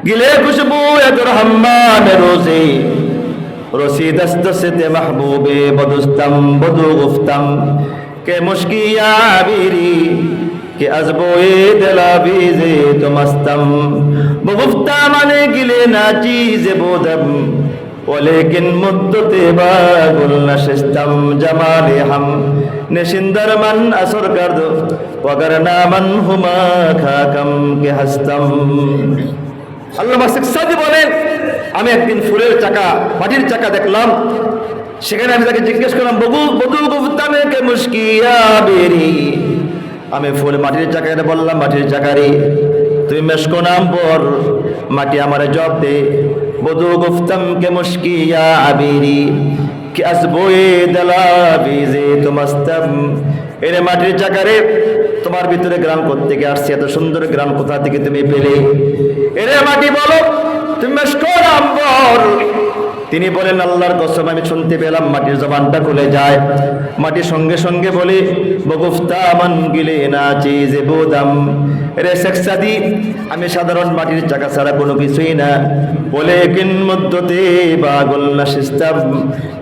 गिले खुशबू अगर हम्माम रोज़े रसी दस्त से ते महबूबे बदुस्तम बदु गुफ्तम के मुश्किया बीरी के अजबोए दलाबीज़े तो मस्तम बगुफ्ता माने गिले ना चीज़े बोदम वलेकिन मुद्दते बागुल नशिस्तम जमाले हम निशिंदर मन असर कर दो वगर नामन हुमा खाकम के हस्तम। আল্লামা সিকসাদি বলেন, আমি একদিন ফুলের চাকা মাটির চাকা দেখলাম, সেখানে আমি তাকে জিজ্ঞেস করলাম বধু বধু গুফতামে কে মুশকিয়া বেরি, আমি ফুল মাটির চাকারে বললাম মাটির চাকারে তুমি মেশকো নাম পর, মাটি আমারে জবাব দে বধু গুফতাম কে মুশকিয়া আবিরি কে আসবোয়ে দালাবিজে তুমাস্তাম। এরে মাটির চাকারে তোমার ভিতরে গ্রাম করতে গিয়ে আসছে, এত সুন্দর গ্রাম কোথা থেকে তুমি পেলে? এরে মাটি বলো তুমি মেশকো নাম পর। তিনি বলেন আল্লাহর কসম আমি শুনতে পেলাম মাটির জবানটা খুলে যায়, মাটি সঙ্গে সঙ্গে বলে বগুফতা মান গিলে না চিজে বোদাম। রে শেখসাদি আমি সাধারণ মাটির চাকা ছাড়া কোনো কিছুই না, বলে কিন মধ্যতে বাগুল নাশিস্তাম,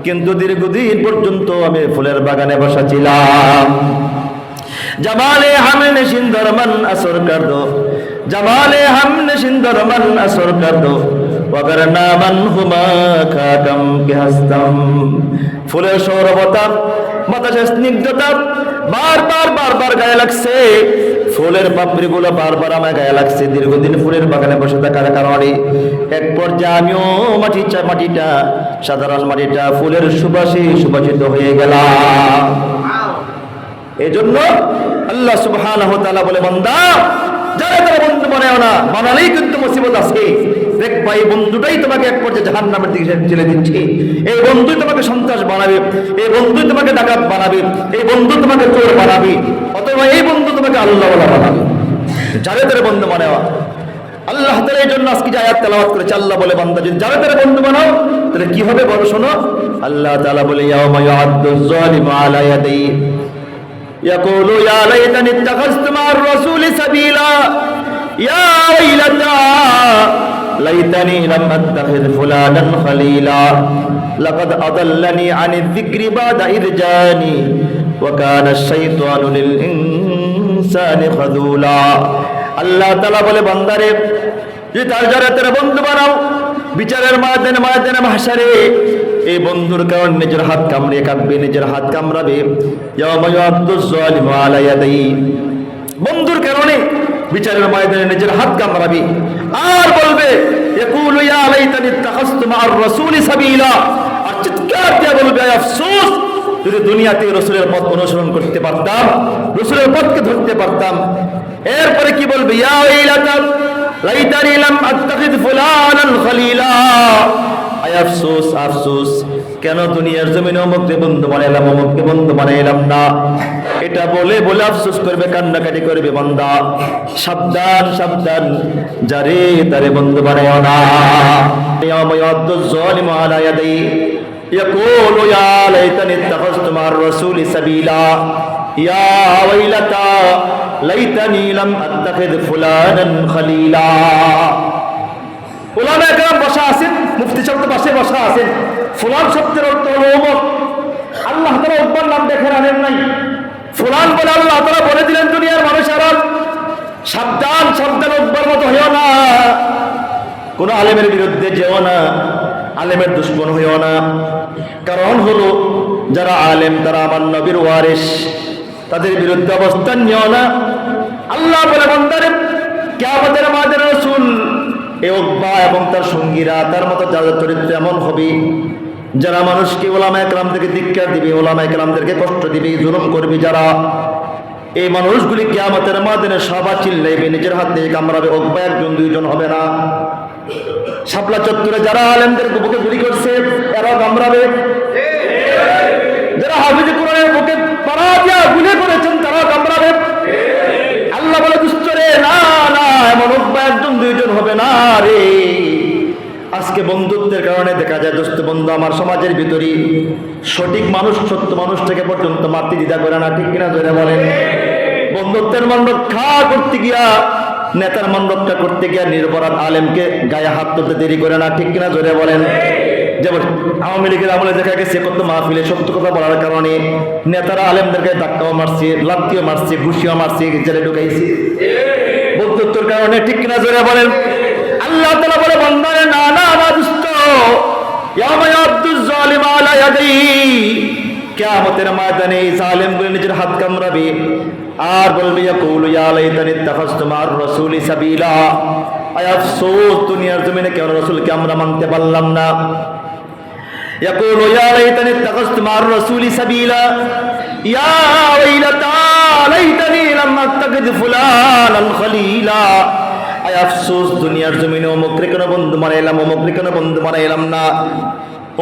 কিন্তু দীর্ঘদিন পর্যন্ত আমি ফুলের বাগানে বসা ছিলাম। जमाले हमने शिंदर मन असर कर दो, जमाले हमने शिंदर मन असर कर दो वगर नामन हुमा खाकम के हस्तम। ফুলের সৌরভতা বাতাসের স্নিগ্ধতা বারবার বারবার গায়ে লাগছে, ফুলের পাপড়িগুলো বারবার আমার গায়ে লাগছে দীর্ঘদিন ফুলের বাগানে বসে থাকার কারণে। এক পর্যায়ে আমিও মাটিটা সাধারণ মাটিটা ফুলের সুবাসে সুবাসিত হয়ে গেলাম। এজন্য আল্লাহ সুবহানাহু ওয়া তাআলা বলে বান্দা যারা তারা বন্ধু বানাও না, বানালেই কিন্তু মুসিবত আছে। দেখ ভাই বন্ধুটাই তোমাকে এক পর্যায়ে জাহান্নামের দিকে ঠেলে দিচ্ছে, এই বন্ধুই তোমাকে সন্ত্রাস বানাবে, এই বন্ধুই তোমাকে ডাকাত বানাবে, এই বন্ধু তোমাকে চোর বানাবে, অথবা এই বন্ধু তোমাকে আল্লাহওয়ালা বানাবে। যারা তারা বন্ধু বানাও আল্লাহ তাআলা এই জন্য আজকে যে আয়াত তেলাওয়াত করেছে, আল্লাহ বলে বান্দা যদি যারা তারা বন্ধু বানাও তাহলে কি হবে বলো শোনো। আল্লাহ তাআলা বলে ইয়াউমা ইয়া'আদ্দুজ জালিমু আলা ইয়াদাইহি يقول يا ليتني اتخذت مع الرسول سبيلا يا ويلتى ليتني لم اتخذ فلانا خليلا لقد اضلني عن الذكر بعد إذ جاءني وكان الشيطان للإنسان خذولا। আল্লাহ তাআলা বলে বান্দারে যে তার যারা তারা বন্ধু বানাও বিচারের ময়দানে মাহশারে এই বন্ধুর কারণে নিজের হাত কামড়ে কাটবে, নিজের হাত কামড়াবে। ইয়াউমা ইয়া'আদ্দুজ জালিমু আলা ইয়াদাইহি, বন্ধুর কারণে বিচারের ময়দানে নিজের হাত কামড়াবে আর বলবে ইয়াকুলু ইয়া লাইতানি ইত্তাখাযতু মা'আর রাসূলি সাবিলা, আর চিৎকার দিয়ে বলবে আফসোস যদি দুনিয়াতে রাসূলের পথ অনুসরণ করতে পারতাম, রাসূলের পথকে ধরতে পারতাম। এরপরে কি বলবে ইয়া ওয়াইলাতা লাইতানি লাম আত্তাখিয ফুলানান খলিলা, আয় আফসোস আফসোস কেন দুনিয়ার জমিনে অমুককে বন্ধু বানাইলাম, অমুককে বন্ধু বানাইলাম না। এটা বলে বলে আফসোস করবে, কান্নাকাটি করবে বান্দা। সাবধান সাবধান যারে তারে বন্ধু বানাইও না। ইয়াউমা ইয়া'আদ্দুজ জালিমু আলা ইয়াদাইহি ইয়াকুলু ইয়া লাইতানি ইত্তাখাযতু মা'আর রাসূলি সাবিলা ইয়া ওয়াইলাতা লাইতানি লাম আত্তাখিয ফুলানান খলিলা। উলামায়ে কেরাম বসা আছেন, মুফতি সাহেব তো পাশে বসা আছেন। ফুলান শব্দের অর্থ হলো অমুক, আল্লাহ তাআলা উব্বার নাম দেখে আনেন নাই, ফুলান বলে আল্লাহ তাআলা বলে দিলেন দুনিয়ার মানুষেরা সাবধান সাবধান উব্বার মতো হইও না, কোন আলেমের বিরুদ্ধে যেও না, আলেমের দুশমন হইও না। কারণ হলো যারা আলেম তারা আমার নবীর ওয়ারিস, তাদের বিরুদ্ধে অবস্থান নিও না। আল্লাহ বলে বান্দারে কিয়ামতের মাঠে রাসূল এই উকবা এবং তার সঙ্গীরা তার মতো যাদের চরিত্র এমন হবে যারা মানুষকে উলামায়ে কেরাম থেকে ধিক্কার দিবে, উলামায়ে কেরামদেরকে কষ্ট দিবে, জুলুম করবে, যারা এই মানুষগুলি কিয়ামতের ময়দানে সবাই চিল্লাইবে, নিজের হাত দিয়ে কামড়াবে। উকবা একজন দুইজন হবে না। শাপলা চত্বরে যারা আলেমদের বুকে গুলি করছে এরাও কামড়াবে, যারা হাফিজ কোরআনের বুকে পাড়া দিয়া গুলি করেছেন তারাও কামড়াবে। আল্লাহ বলে দুষ্টরে না না, এমন উকবা একজন দুইজন হবে না রে। আজকে বন্ধুত্বের কারণে দেখা যায় দোস্ত বন্ধু আমার সমাজের ভিতরে সঠিক মানুষ সত্য মানুষ থেকে পর্যন্ত মাতৃ দ্বিধা করে না, ঠিক কিনা ধরে বলেন। বন্ধুত্বের মান রক্ষা করতে গিয়া নেতার মান রক্ষা করতে গিয়ে নিরপরাধ আলেমকে গায়ে হাত তুলতে দেরি করে না, ঠিক কিনা জোরে বলেন? যেমন আওয়ামী লীগের আমলে দেখা গেছে কত মাহফিলে সত্য কথা বলার কারণে নেতারা আলেমদেরকে ধাক্কাও মারছে, লাত্তিও মারছে, ঘুষিও মারছে, জেলে ঢুকাইছে বন্ধুত্বর কারণে, ঠিক কিনা জোরে বলেন? আল্লাহ তাআলা বলে বান্দারে না না না দুষ্ট, ইয়াউমা ইয়াবদুজ জালিমু আলা ইয়াদাইহি, কিয়ামতের ময়দানে জালেমগুলো নিজের হাত কামড়াবে আর বলবে ইয়াকুলু ইয়া লাইতানি ইত্তাখাযতু মা'আর রাসূলি সাবিলা, আয় আফসোস দুনিয়ার জমিনে কেন রাসূলকে আমরা মানতে পারলাম না। ইয়াকুলু ইয়া লাইতানি ইত্তাখাযতু মা'আর রাসূলি সাবিলা, ইয়া ওয়াইলাতা লাইতানি লাম আত্তাখিয ফুলানান খলিলা, আয় আফসোস দুনিয়ার জমিনে অমুকরে কেন বন্ধু বানাইলাম, অমুকরে কেন বন্ধু বানাইলাম না,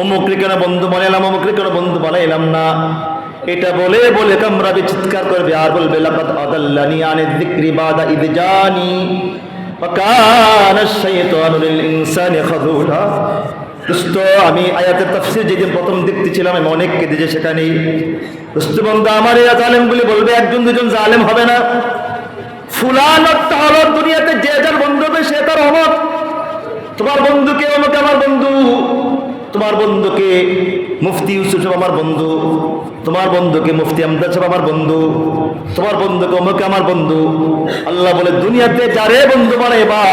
অমুকরে কেন বন্ধু বানাইলাম, অমুকরে কেন বন্ধু বানাইলাম না। এটা বলে বলে কামড়াবে, চিৎকার করবে আর বলবে লাকাদ আদাল্লানি আনিয যিকরি বাদা ইয জানি ওয়া কানা আশ-শাইতানু লিল ইনসানি খাযুলা। দোস্ত আমি আয়াতের তাফসীর যেদিন প্রথম দেখতেছিলাম আমি অনেক কেঁদেছি সেখানেই। দোস্ত বন্ধু আমার এই জালেমগুলি বলবে একজন দুজন জালেম হবে না, ফুলান একটা হলো দুনিয়াতে যে যার বন্ধু হবে সে তার অমত। তোমার বন্ধুকে অমুক আমার বন্ধু, তোমার বন্ধুকে মুফতি ইউসুফ সাহেব আমার বন্ধু, তোমার বন্ধুকে মুফতি আমজাদ সাহেব আমার বন্ধু, তোমার বন্ধুকে অমুক আমার বন্ধু। আল্লাহ বলে দুনিয়াতে যারে বন্ধু বানাইবা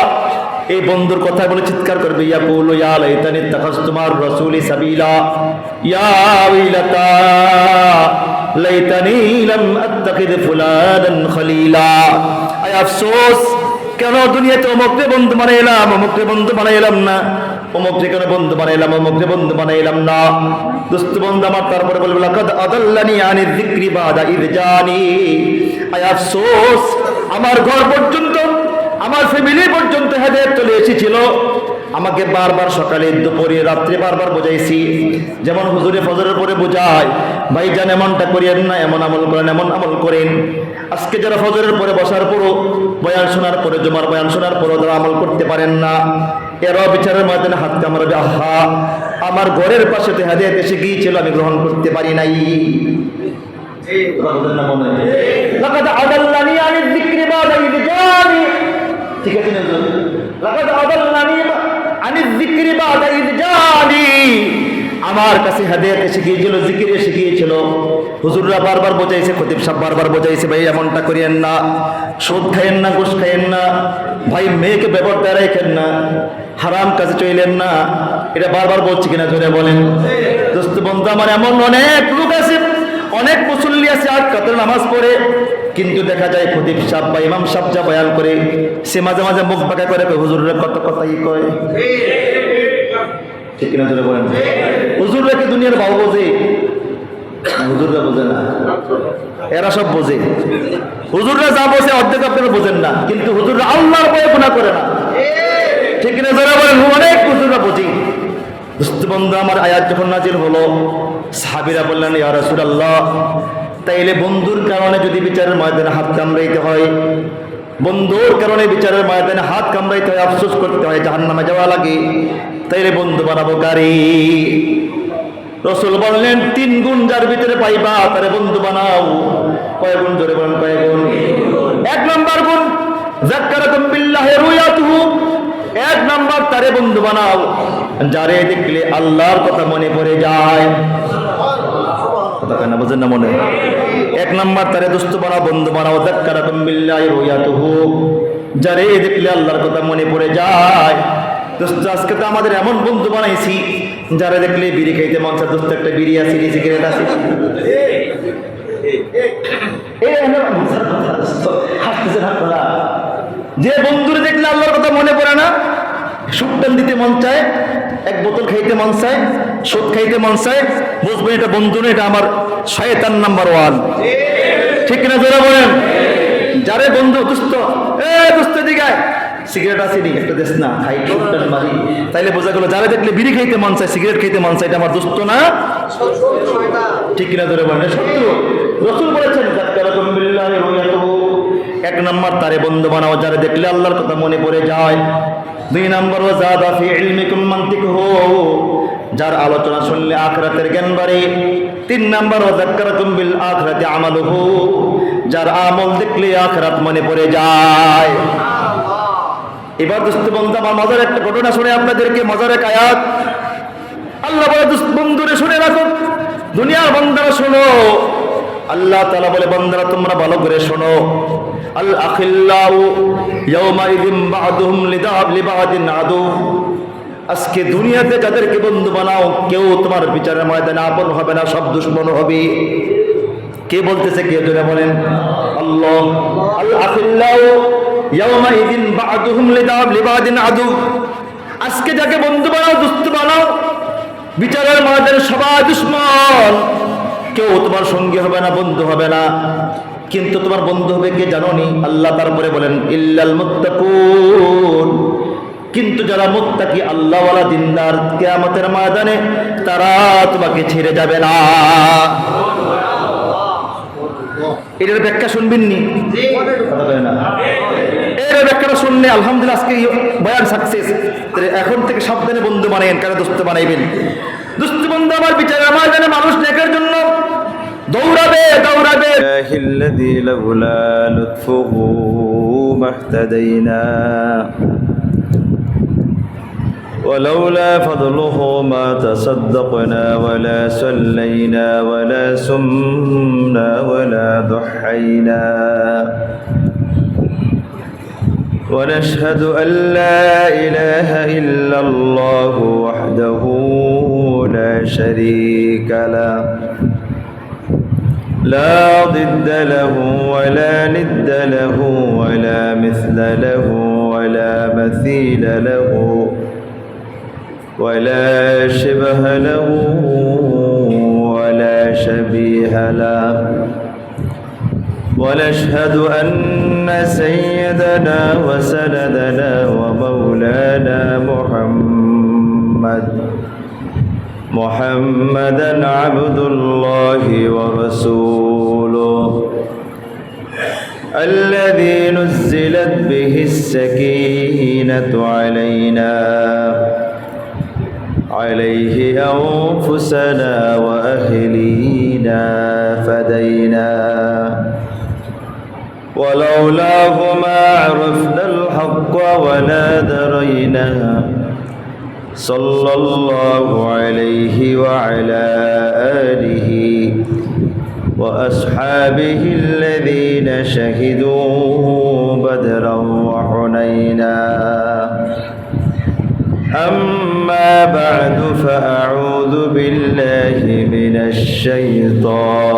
এই বন্ধুর কথা বলে চিৎকার করবে ইয়াকুলু ইয়া লাইতানি ইত্তাখাযতু মা'আর রাসূলি সাবিলা, ইয়া ওয়াইলাতা লাইতানি লাম আত্তাখিয ফুলানান খলিলা, আয় আফসোস কেন দুনিয়াতে অমুকরে বন্ধু বানাইলাম, অমুকরে বন্ধু বানাইলাম না, অমুকরে কেন বন্ধু বানাইলাম, অমুকরে বন্ধু বানাইলাম না। দোস্ত বন্ধু আমার তারপরে বলবে লাকাদ আদাল্লানি আনিয যিকরি বাদা ইয জানি, আয় আফসোস আমার ঘর পর্যন্ত আমার ফ্যামিলি পর্যন্ত হেদায়েত চলে এসেছিল, আমাকে বারবার সকালে দুপুরে রাত্রে বারবার বোঝাইছি। যেমন হুজুরে ফজরের পরে বোঝায় ভাইজান এমনটা করিয়েন না, এমন আমল করেন, এমন আমল করেন। আজকে যারা ফজরের পরে বসার পরও বয়ান শোনার পরে জুমার বয়ান শোনার পরও যারা আমল করতে পারেন না, এরাও বিচারের ময়দানে হাত কামড়াবে, আহা আমার ঘরের পাশে তো হেদায়েত এসে গিয়েছিল আমি গ্রহণ করতে পারি নাই। লাকাদ আদাল্লানি আনিয যিকরি বাদা ইয জানি, ঠিক আছে না? লাকাদ আদাল্লানি আনিয যিকরি বাদা ইয জানি, আমার কাছে হেদায়েত এসে গিয়েছিল, জিকির এসে গিয়েছিল। হুজুররা বারবার বোঝাইছে, খতিব সাহেব বারবার বোঝাইছে ভাই এমনটা করিয়েন না, সুদ খাইয়েন না, ঘুষ খাইয়েন না, ভাই মেয়েকে বেপরদা রাখেন না, হারাম কাজে চইলেন না। এটা বারবার বলছি কিনা জোরে বলেন? দোস্ত বন্ধু আমার এমন অনেক লোক আছে, অনেক মুসল্লি আছে আট কাতের নামাজ পড়ে, কিন্তু দেখা যায় খতিব সাহেব বা ইমাম সাহেব যা বয়ান করে সে মাঝে মাঝে মুখ বাঁকা করে হুজুরের কত কথাই কয়, ঠিক কিনা জোরে বলেন? হুজুররা কি দুনিয়ার ভাও বোঝে? হুজুররা বোঝে না, এরা সব বোঝে। হুজুররা যা বোঝে অর্ধেক আপনারা বোঝেন না, কিন্তু হুজুররা আল্লাহর ভয়ে গুনাহ করে না, ঠিক কিনা জোরে বলেন? অনেক হুজুররা বোঝে। দোস্ত বন্ধু আমার আয়াত যখন নাজিল হলো সাহাবীরা বললেন ইয়া রাসূলুল্লাহ, তাইলে বন্ধুর কারণে যদি বিচারের ময়দানে হাত কামড়াইতে হয়, বন্ধুর কারণে বিচারের ময়দানে হাত কামড়াইতে হয়, আফসোস করতে হয়, জাহান্নামে যাওয়া লাগে, তাইলে বন্ধু বানাবো কারি? রাসূল বললেন 3 গুণ যার ভিতরে পাইবা তারে বন্ধু বানাও। কয় গুণ ধরে বলেন? কয় গুণ? 1 নাম্বার গুণ যাক্কারাকুম বিল্লাহি রুয়াতুহু, 1 নাম্বার তারে বন্ধু বানাও যারে দেখলে আল্লাহর কথা মনে পড়ে যায়। কথা কেন বুঝেন না? মনে 1 নাম্বার তারে দোস্ত বানাও, বন্ধু বানাও, যাক্কারাকুম বিল্লাহি রুয়াতুহু, যারে দেখলে আল্লাহর কথা মনে পড়ে যায়। দোস্ত আজকে তো আমাদের এমন বন্ধু বানাইছি যারা দেখলে বিড়ি খাইতে মন চায়, দোস্ত একটা বিড়ি আছে, সিগারেট আছে, যে বন্ধুরে দেখলে আল্লাহর কথা মনে পড়ে না, সুটটান দিতে মন চায়, 1 বোতল খাইতে মন চায়, সুদ খাইতে মন চায়, বুঝবেন এটা বন্ধু না, এটা আমার শয়তান নাম্বার 1, ঠিক না জোরে বলেন? যারে বন্ধু দোস্ত দোস্ত দিগায় সিগারেট আছে নি একটা দেশ না, খাই সুটটান মারি, তাইলে বোঝা গেল যারা দেখলে বিড়ি খাইতে মন চায়, সিগারেট খাইতে মন চায়, এটা আমার দোস্ত না, ঠিক কিনা জোরে বলেন? শত্রু। রাসূল বলেছেন যাক্কারাকুম বিল্লাহি রুয়াতুহু, 1 নাম্বার তারে বন্ধু বানাও যারা দেখলে আল্লাহর কথা মনে পড়ে যায়। 2 নাম্বার ওয়াজাদা ফি ইলমিকুম মানতিকুহু, যার আলোচনা শুনলে আখিরাতের জ্ঞান বাড়ে। 3 নাম্বার ওয়াযাক্কারাকুম বিল আখিরাতি আমালুহু, যার আমল দেখলে আখিরাত মনে পড়ে যায়। এবার দোস্ত বন্ধু আমার মজার একটা ঘটনা শুনে আপনাদেরকে, মজার এক আয়াত। আল্লাহ বলে দোস্ত বন্ধুরে শুনে রাখো, দুনিয়ার বান্দারা শোনো। আল্লাহ তাআলা বলে বান্দারা তোমরা ভালো করে শোনো। আল আখিল্লাউ ইয়াউমাইযিন বা'দুহুম লিবা'দিন আদু। আজকে দুনিয়াতে যাদেরকে বন্ধু বানাও কেউ তোমার বিচারের ময়দানে আপন হবে না, সব দুশমন হবে। কে বলতেছে? কে জোরে বলেন? আল্লাহ। আল আখিল্লাউ ইয়াউমাইযিন বা'দুহুম লিবা'দিন আদু। আজকে যাকে বন্ধু বানাও, দোস্ত বানাও, বিচারের ময়দানে সবাই দুশমন, কেউ তোমার সঙ্গী হবে না, বন্ধু হবে না। কিন্তু তোমার বন্ধু হবে কে জানো নি? আল্লাহ তারপরে বলেন ইল্লাল মুত্তাকুন। কিন্তু যারা মুত্তাকি, আল্লাহওয়ালা, দিনদার, কিয়ামতের ময়দানে তারা তোমাকে ছেড়ে যাবে না। এটার ব্যাখ্যা শুনবেন নি? এর ব্যাখ্যাটা শুনলে আলহামদুলিল্লাহ আজকে বয়ান সাকসেস। এখন থেকে সাবধানে বন্ধু বানাইবেন, কেন দোস্ত বানাইবেন? দোস্ত বন্ধু আমার বিচারের ময়দানে মানুষ নেকের জন্য দৌড়াবে দৌড়াবে। الذي لولا لطفه ما اهتدينا ولولا فضله ما تصدقنا ولا صلينا ولا سمنا ولا ضحينا ونشهد أن لا إله إلا الله وحده لا شريك له لا ضد له ولا ند له ولا مثل له ولا مثيل له ولا شبه له ولا شبيه له ونشهد أن سيدنا وسندنا ومولانا محمدا عبد الله ورسوله الذي نزلت به السكينة عليه أنفسنا وأهلينا فدينا ولولاه ما عرفنا الحق ولا درينا صلى الله عليه وعلى آله وأصحابه الذين شهدوا بدرا وحنينا أما بعد فأعوذ بالله من الشيطان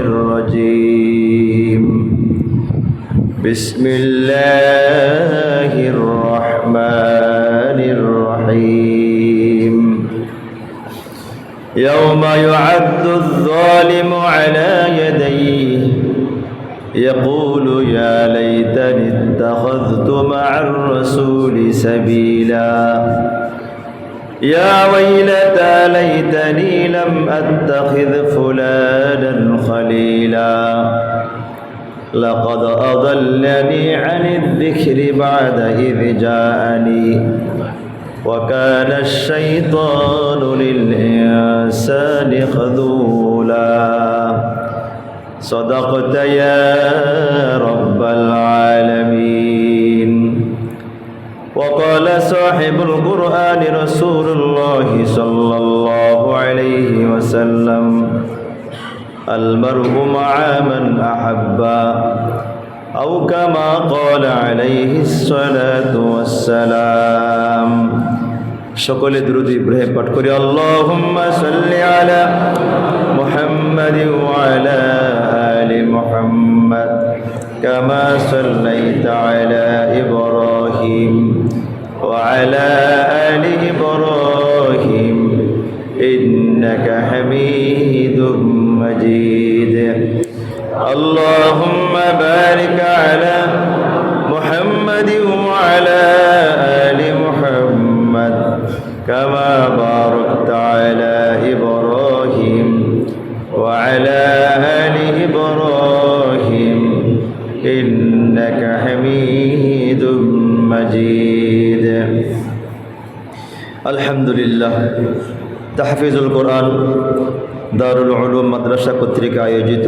الرجيم بسم الله الرحمن الرحيم يوم يعد الظالم على يديه يقول يا ليتني اتخذت مع الرسول سبيلا يا ويلتى ليتني لم أتخذ فلانا خليلا لقد أضلني عن الذكر بعد إذ جاءني وكان الشيطان للإنسان خذولا صدقت يا رب العالمين وقال صاحب القرآن رسول الله صلى الله عليه وسلم المرء مع من أحب أو كما قال عليه الصلاة والسلام সকলে দুরূদ ইব্রাহিম পাঠ করি আল্লাহুম্মা সাল্লি আলা মুহাম্মাদিন ওয়া আলা আলি মুহাম্মাদ কামা সাল্লাইতা আলা ইব্রাহিম ওয়া আলা আলি ইব্রাহিম ইন্নাকা হামিদুম মাজিদ আল্লাহুম্মা বারিক আলা মুহাম্মাদিন ওয়া আলা আলি মুহাম্মাদ كما باركت على إبراهيم وعلى آل إبراهيم إنك حميد مجيد الحمد لله تحفيظ القرآن দারুল উলুম মাদ্রাসা কর্তৃক আয়োজিত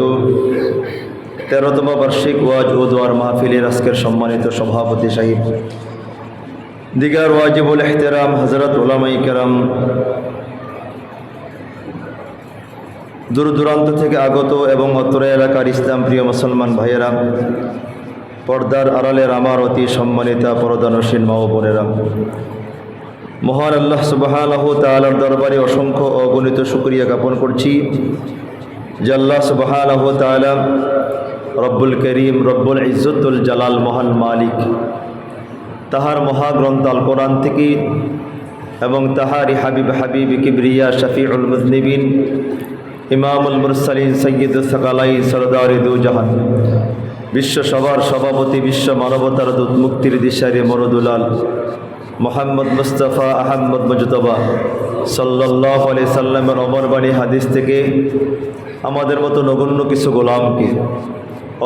13তম বার্ষিক ওয়াজ ও দোয়ার মাহফিলের আজকের সম্মানিত সভাপতি সাহেব দিগার ওয়াজিবুল ইহতিরাম হযরত উলামায়ে কেরাম, দূর দূরান্ত থেকে আগত এবং অত্র এলাকার ইসলাম প্রিয় মুসলমান ভাইয়েরা, পর্দার আড়ালের আমার অতি সম্মানিতা পরদানসীন মা ও বোনেরা, মহান আল্লাহ সুবহানাহু তাআলার দরবারে অসংখ্য অগণিত শুকরিয়া জ্ঞাপন করছি যে আল্লাহ সুবহানাহু তাআলা রব্বুল করিম, রব্বুল ইজ্জতুল জালাল, মহান মালিক, তাহার মহাগ্রন্থ আল কোরআন থেকে এবং তাহারি হাবিব কিবরিয়া শফিউল মুজনিবিন, ইমামুল মুরসালিন, সৈয়দুস সাকালাইন, সরদারে দু জাহান, বিশ্ব সবার সভাপতি, বিশ্ব মানবতার দূত, মুক্তির দিশারি মরদুলাল মোহাম্মদ মুস্তাফা আহমদ মুজতবা সাল্লাল্লাহু আলাইহি সাল্লামের অমর বাণী হাদিস থেকে আমাদের মতো নগণ্য কিছু গোলামকে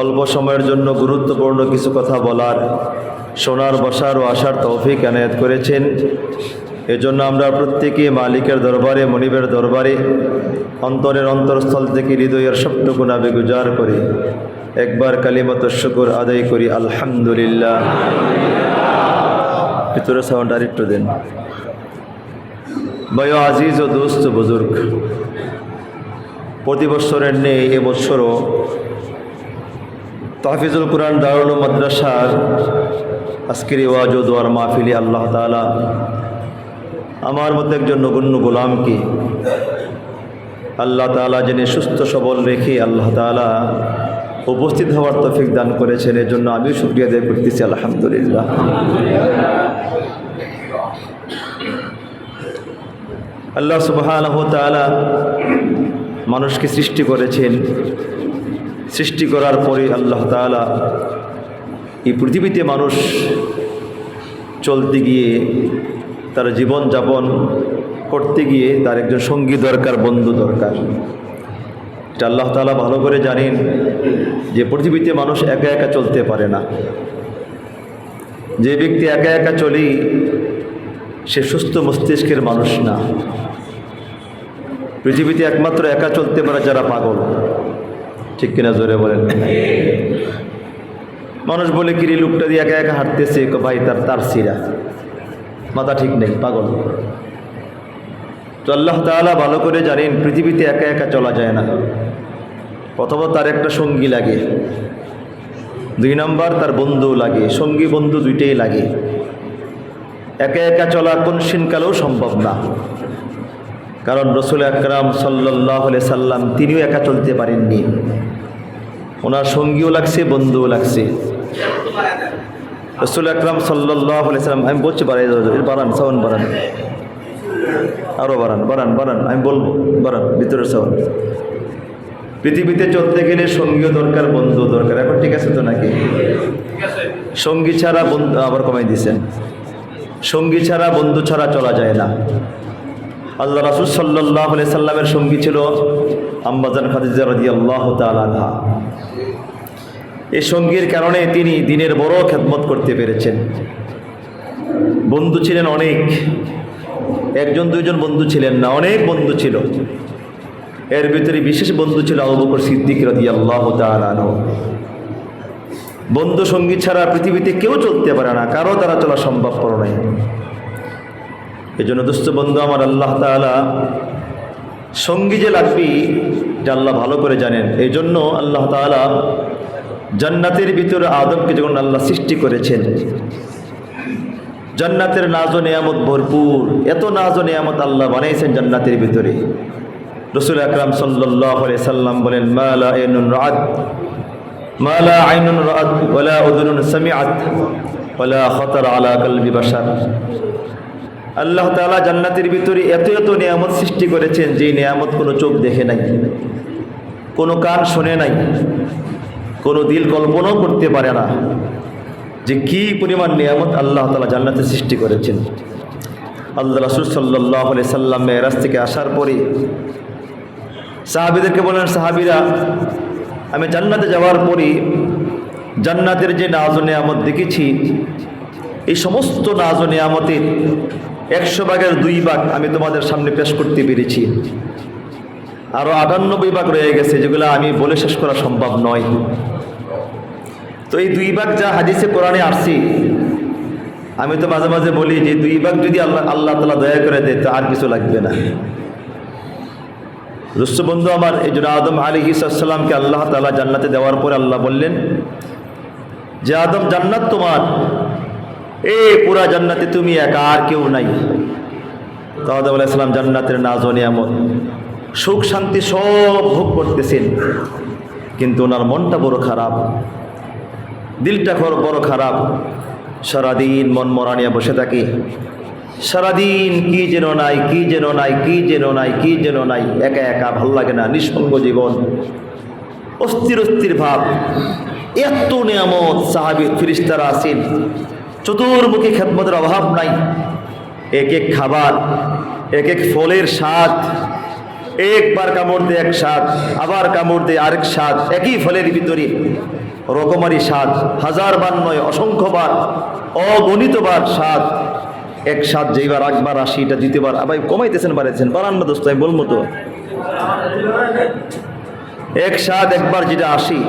অল্প সময়ের জন্য গুরুত্বপূর্ণ কিছু কথা বলার, শোনার, বসার ও আসার তৌফিক এনায়েত করেছেন। এজন্য আমরা প্রত্যেকে মালিকের দরবারে, মনিবের দরবারে অন্তরের অন্তরস্থল থেকে হৃদয়ের সবটুকু বেগুজার করে একবার কালিমাতুশ শুকর আদায় করি, আলহামদুলিল্লাহ। ভিতরে সাউন্ড আর একটু দেন। ভাই আজিজ ও দোস্ত বুজুর্গ, প্রতি বৎসরের নেই এবছরও তাহফিজুল কুরআন দারুল মাদ্রাসার আজকের ওয়াজ ও দোয়ার মাহফিলে আল্লাহ তাআলা আমার মতো একজন নগণ্য গোলামকে আল্লাহ তাআলা যিনি সুস্থ সবল রেখে আল্লাহ তাআলা উপস্থিত হওয়ার তৌফিক দান করেছেন, এর জন্য আমিও শুকরিয়া আদায় করতেছি, আলহামদুলিল্লাহ। আল্লাহ সুবহানাহু ওয়া তাআলা মানুষকে সৃষ্টি করেছেন। সৃষ্টি করার পরে আল্লাহ তাআলা এই পৃথিবীতে মানুষ চলতে গিয়ে, তার জীবন যাপন করতে গিয়ে তার একজন সঙ্গী দরকার, বন্ধু দরকার। এটা আল্লাহ তাআলা ভালো করে জানেন যে পৃথিবীতে মানুষ একা একা চলতে পারে না। যে ব্যক্তি একা একা চলে সে সুস্থ মস্তিষ্কের মানুষ না। পৃথিবীতে একমাত্র একা চলতে পারে যারা পাগল, ঠিক কিনা জোরে বলেন। মানুষ বলে কিরে লোকটা দিয়ে একা একা হাঁটতেছে, ভাই তার সিরা মাথা ঠিক নেই, পাগল। তো আল্লাহ তাআলা ভালো করে জানেন পৃথিবীতে একা একা চলা যায় না। প্রথমত তার একটা সঙ্গী লাগে, দুই নাম্বার তার বন্ধু লাগে। সঙ্গী বন্ধু দুইটাই লাগে। একা একা চলা কোন সিনকালেও সম্ভব না, কারণ রসুল আকরাম সাল্লাল্লাহু আলাইহি সাল্লাম তিনিও একা চলতে পারেননি, ওনার সঙ্গীও লাগছে, বন্ধুও লাগছে। রসুল আকরাম সাল্লাল্লাহু আলাইহি সাল্লাম, আমি বলছি বাড়ান, সাউন্ড বাড়ান, আরও বাড়ান, আমি বলবো বাড়ান, ভিতরে সাউন্ড। পৃথিবীতে চলতে গেলে সঙ্গীও দরকার, বন্ধু দরকার। এখন ঠিক আছে তো নাকি? সঙ্গী ছাড়া বন্ধু, আবার কমাই দিয়েছেন, সঙ্গী ছাড়া বন্ধু ছাড়া চলা যায় না। আল্লাহ রাসূল সাল্লাল্লাহু আলাইহি সাল্লামের সঙ্গী ছিল আম্মাজান খাদিজা রাদিয়াল্লাহু তাআলা আনহা। এই সঙ্গীর কারণে তিনি দ্বীনের বড় খেদমত করতে পেরেছেন। বন্ধু ছিলেন অনেক, একজন দুইজন বন্ধু ছিলেন না, অনেক বন্ধু ছিল। এর ভিতরে বিশেষ বন্ধু ছিল আবু বকর সিদ্দিক রাদিয়াল্লাহু তাআলা আনহু। বন্ধু সঙ্গী ছাড়া পৃথিবীতে কেউ চলতে পারে না, কারো দ্বারা চলা সম্ভবপর নয়। এই জন্য দোস্ত বন্ধু আমার, আল্লাহ তাআলা সঙ্গী যে লাগবে এটা আল্লাহ ভালো করে জানেন। এই জন্য আল্লাহ তাআলা জান্নাতের ভিতরে আদমকে যখন আল্লাহ সৃষ্টি করেছেন, জান্নাতের নাজ ও নিয়ামত ভরপুর, এত নাজ ও নিয়ামত আল্লাহ বানাইছেন জান্নাতের ভিতরে। রাসূল আকরাম সাল্লাল্লাহু আলাইহি সাল্লাম বলেন, মা লা আইনুন রাআত, মা লা আইনুন রাআত ওয়ালা উযুনুন সামিআত ওয়ালা খাতার আলা কলবি বাশার। আল্লাহ তাআলা জান্নাতের ভিতরে এত এত নিয়ামত সৃষ্টি করেছেন, যে নিয়ামত কোনো চোখ দেখে নাই, কোনো কান শোনে নাই, কোনো দিল কল্পনাও করতে পারে না যে কি পরিমাণ নিয়ামত আল্লাহ তাআলা জান্নাতে সৃষ্টি করেছেন। আল্লাহ রাসূল সাল্লাল্লাহু আলাইহি সাল্লাম মেরাজ থেকে আসার পরে সাহাবীদেরকে বলেন, সাহাবীরা, আমি জান্নাতে যাওয়ার পরে জান্নাতের যে নাজ ও নিয়ামত দেখেছি, এই সমস্ত নাজ ও নিয়ামতের 100 ভাগের 2 ভাগ আমি তোমাদের সামনে পেশ করতে পেরেছি। আরও 98 ভাগ রয়ে গেছে, যেগুলো আমি বলে শেষ করা সম্ভব নয়। তো এই 2 ভাগ যা হাদিসে কোরআনে আসছে, আমি তো মাঝে মাঝে বলি যে 2 ভাগ যদি আল্লাহ তাআলা দয়া করে দেয় তো আর কিছু লাগবে না। দোস্ত বন্ধু আমার, এই জন্য আদম আলাইহিস সালামকে আল্লাহ তাআলা জান্নাতে দেওয়ার পরে আল্লাহ বললেন যে আদম, জান্নাত তোমার, এই পুরা জান্নাতে তুমি একা, আর কেউ নাই। তো আদম আলাইহিস সালাম জান্নাতের নাজ ও নিয়ামত, সুখ শান্তি সব ভোগ করতেছেন, কিন্তু ওনার মনটা বড় খারাপ, দিলটা বড় খারাপ। সারাদিন মন মরা নিয়ে বসে থাকি, সারাদিন কি যেন নাই, কি যেন নাই, কি যেন নাই, কি যেন নাই, একা একা, ভাল লাগে না, নিঃসঙ্গ জীবন, অস্থির অস্থির ভাব। এত নিয়ামত, সাহাবী ফেরেশতারা আছেন, চতুর্মুখী খেদমতের অভাব নাই, এক এক খাবার, এক এক ফলের স্বাদ, একবার কামড় দিয়ে এক স্বাদ, আবার কামড় দিয়ে আরেক স্বাদ, একই ফলের ভিতরে রকমারি স্বাদ, হাজারবার নয়, অসংখ্যবার, অগণিতবার স্বাদ। এক স্বাদ যেইবার একবার 80টা, দ্বিতীয়বার আবার কমাইতেছেন, বাড়াইতেছেন, বাড়ান না দোস্ত, আমি বলবো তো। এক স্বাদ একবার যেটা 80,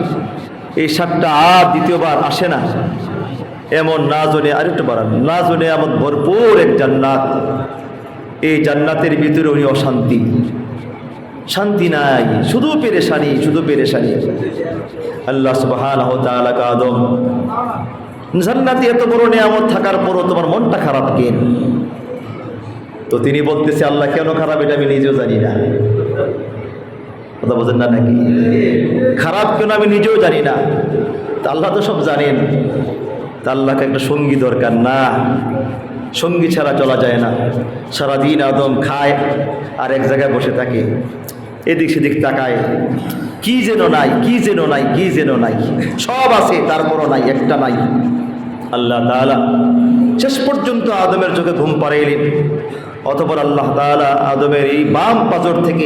এই স্বাদটা আর দ্বিতীয়বার আসে না। এমন না জনে আরেকটু বাড়ান, না জনে এমন ভরপুর এক জান্নাত। এই জান্নাতের ভিতরে উনি অশান্তি, শান্তি নাই, শুধু পেরেশানি, শুধু পেরেশানি। আল্লাহ সুবহানাহু ওয়া তাআলা কা আদম, জান্নাতে এত বড় নিয়ামত থাকার পরও তোমার মনটা খারাপ কেন? তো তিনি বলতেছে, আল্লাহ কেন খারাপ এটা আমি নিজেও জানি না। কথা বোঝেন না নাকি? খারাপ কেন আমি নিজেও জানি না। তা আল্লাহ তো সব জানেন। তা আল্লাহকে একটা সঙ্গী দরকার না, সঙ্গী ছাড়া চলা যায় না। সারাদিন আদম খায় আর এক জায়গায় বসে থাকে, এদিক সেদিক তাকায়, কি যেন নাই, কি যেন নাই, কি যেন নাই, সব আছে তারপরও নাই, একটা নাই। আল্লাহ তাআলা শেষ পর্যন্ত আদমের চোখে ঘুম পাড়াইলেন। অতঃপর আল্লাহ তাআলা আদমের এই বাম পাজর থেকে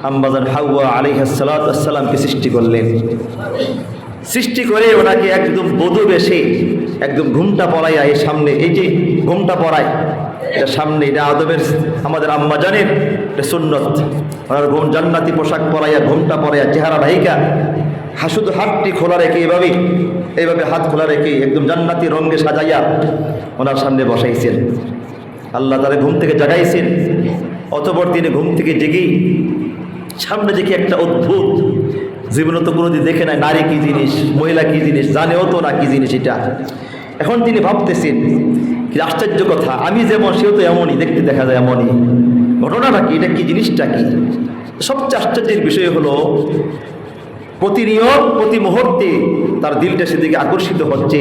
আম্মাজান হাওয়া আলাইহিস সালাতু ওয়াস সালামকে সৃষ্টি করলেন। সৃষ্টি করে ওনাকে একদম বধূ বেশে, একদম ঘুমটা পরাইয়া, এই সামনে, এই যে ঘুমটা পরায়, এটা সামনে, এটা আদমের, আমাদের আম্মা জানেন, এটা সুন্নত। ওনার ঘুম জান্নাতি পোশাক পরাইয়া, ঘুমটা পরাইয়া, চেহারা ঢাইকা, শুধু হাতটি খোলা রেখে এইভাবে হাত খোলা রেখে একদম জান্নাতি রঙে সাজাইয়া ওনার সামনে বসাইছেন। আল্লাহ তাআলা ঘুম থেকে জাগাইছেন। অতঃপর তিনি ঘুম থেকে জেগেই সামনে দেখি একটা অদ্ভুত, জীবনে তো কোনোদিন দেখে নাই, নারী কি জিনিস, মহিলা কি জিনিস, জানেও তো না কি জিনিস এটা। এখন তিনি ভাবতেছেন, কি আশ্চর্য কথা, আমি যেমন সেও তো এমনই, দেখতে দেখা যায় এমনই, ঘটনাটা কি, এটা কি জিনিসটা কি? সবচেয়ে আশ্চর্যের বিষয় হলো, প্রতিনিয়ত প্রতি মুহূর্তে তার দিলটা সেদিকে আকর্ষিত হচ্ছে,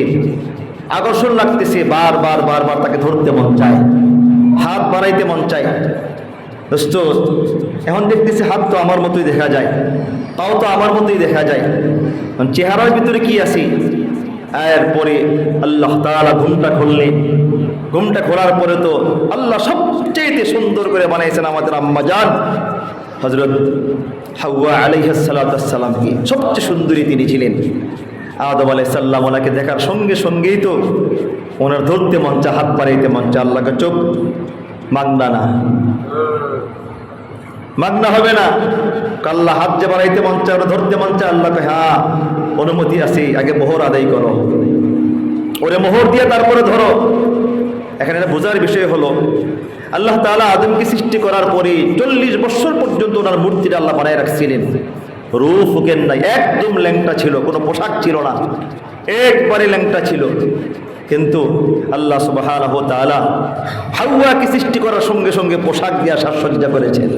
আকর্ষণ লাগতেছে, বারবার বারবার তাকে ধরতে মন চায়, হাত বাড়াইতে মন চায়। দোস্ত, এখন দেখতেছে হাত তো আমার মতোই দেখা যায়, তাও তো আমার মতোই দেখা যায়, চেহারার ভিতরে কি আছে? এরপরে আল্লাহ তাআলা ঘুমটা খুললেন। ঘুমটা খোলার পরে তো আল্লাহ সবচেয়ে সুন্দর করে বানাইছেন আমাদের আম্মা জান হযরত হাওয়া আলাইহিস সালাতু ওয়াস সালামকে। সবচেয়ে সুন্দরী তিনি ছিলেন। আদম আলাইহিস সালাম ওনাকে দেখার সঙ্গে সঙ্গেই তো ওনার ধরতে মন চায়, হাত বাড়াইতে মন চায়। আল্লাহকে চোখ মাগনা না, মাগনা হবে না। আল্লাহ হাত যে বাড়াইতে মন চায়, ওরা ধরতে মন চায়, আল্লাহকে হ্যাঁ অনুমতি আছে, আগে মোহর আদায় করো, ওরে মোহর দিয়ে তারপরে ধরো। এখানে এটা বোঝার বিষয় হলো, আল্লাহ তাআলা আদমকে সৃষ্টি করার পরে 40 বছর পর্যন্ত ওনার মূর্তিটা আল্লাহ বানায় রাখছিলেন। রূহ ফুকেন নাই, একদম ল্যাংটা ছিল, কোনো পোশাক ছিল না, একবারে ল্যাংটা ছিল। কিন্তু আল্লাহ সুবহানাহু ওয়া তাআলা হাওয়াকে সৃষ্টি করার সঙ্গে সঙ্গে পোশাক দিয়া সাজসজ্জা করেছেন।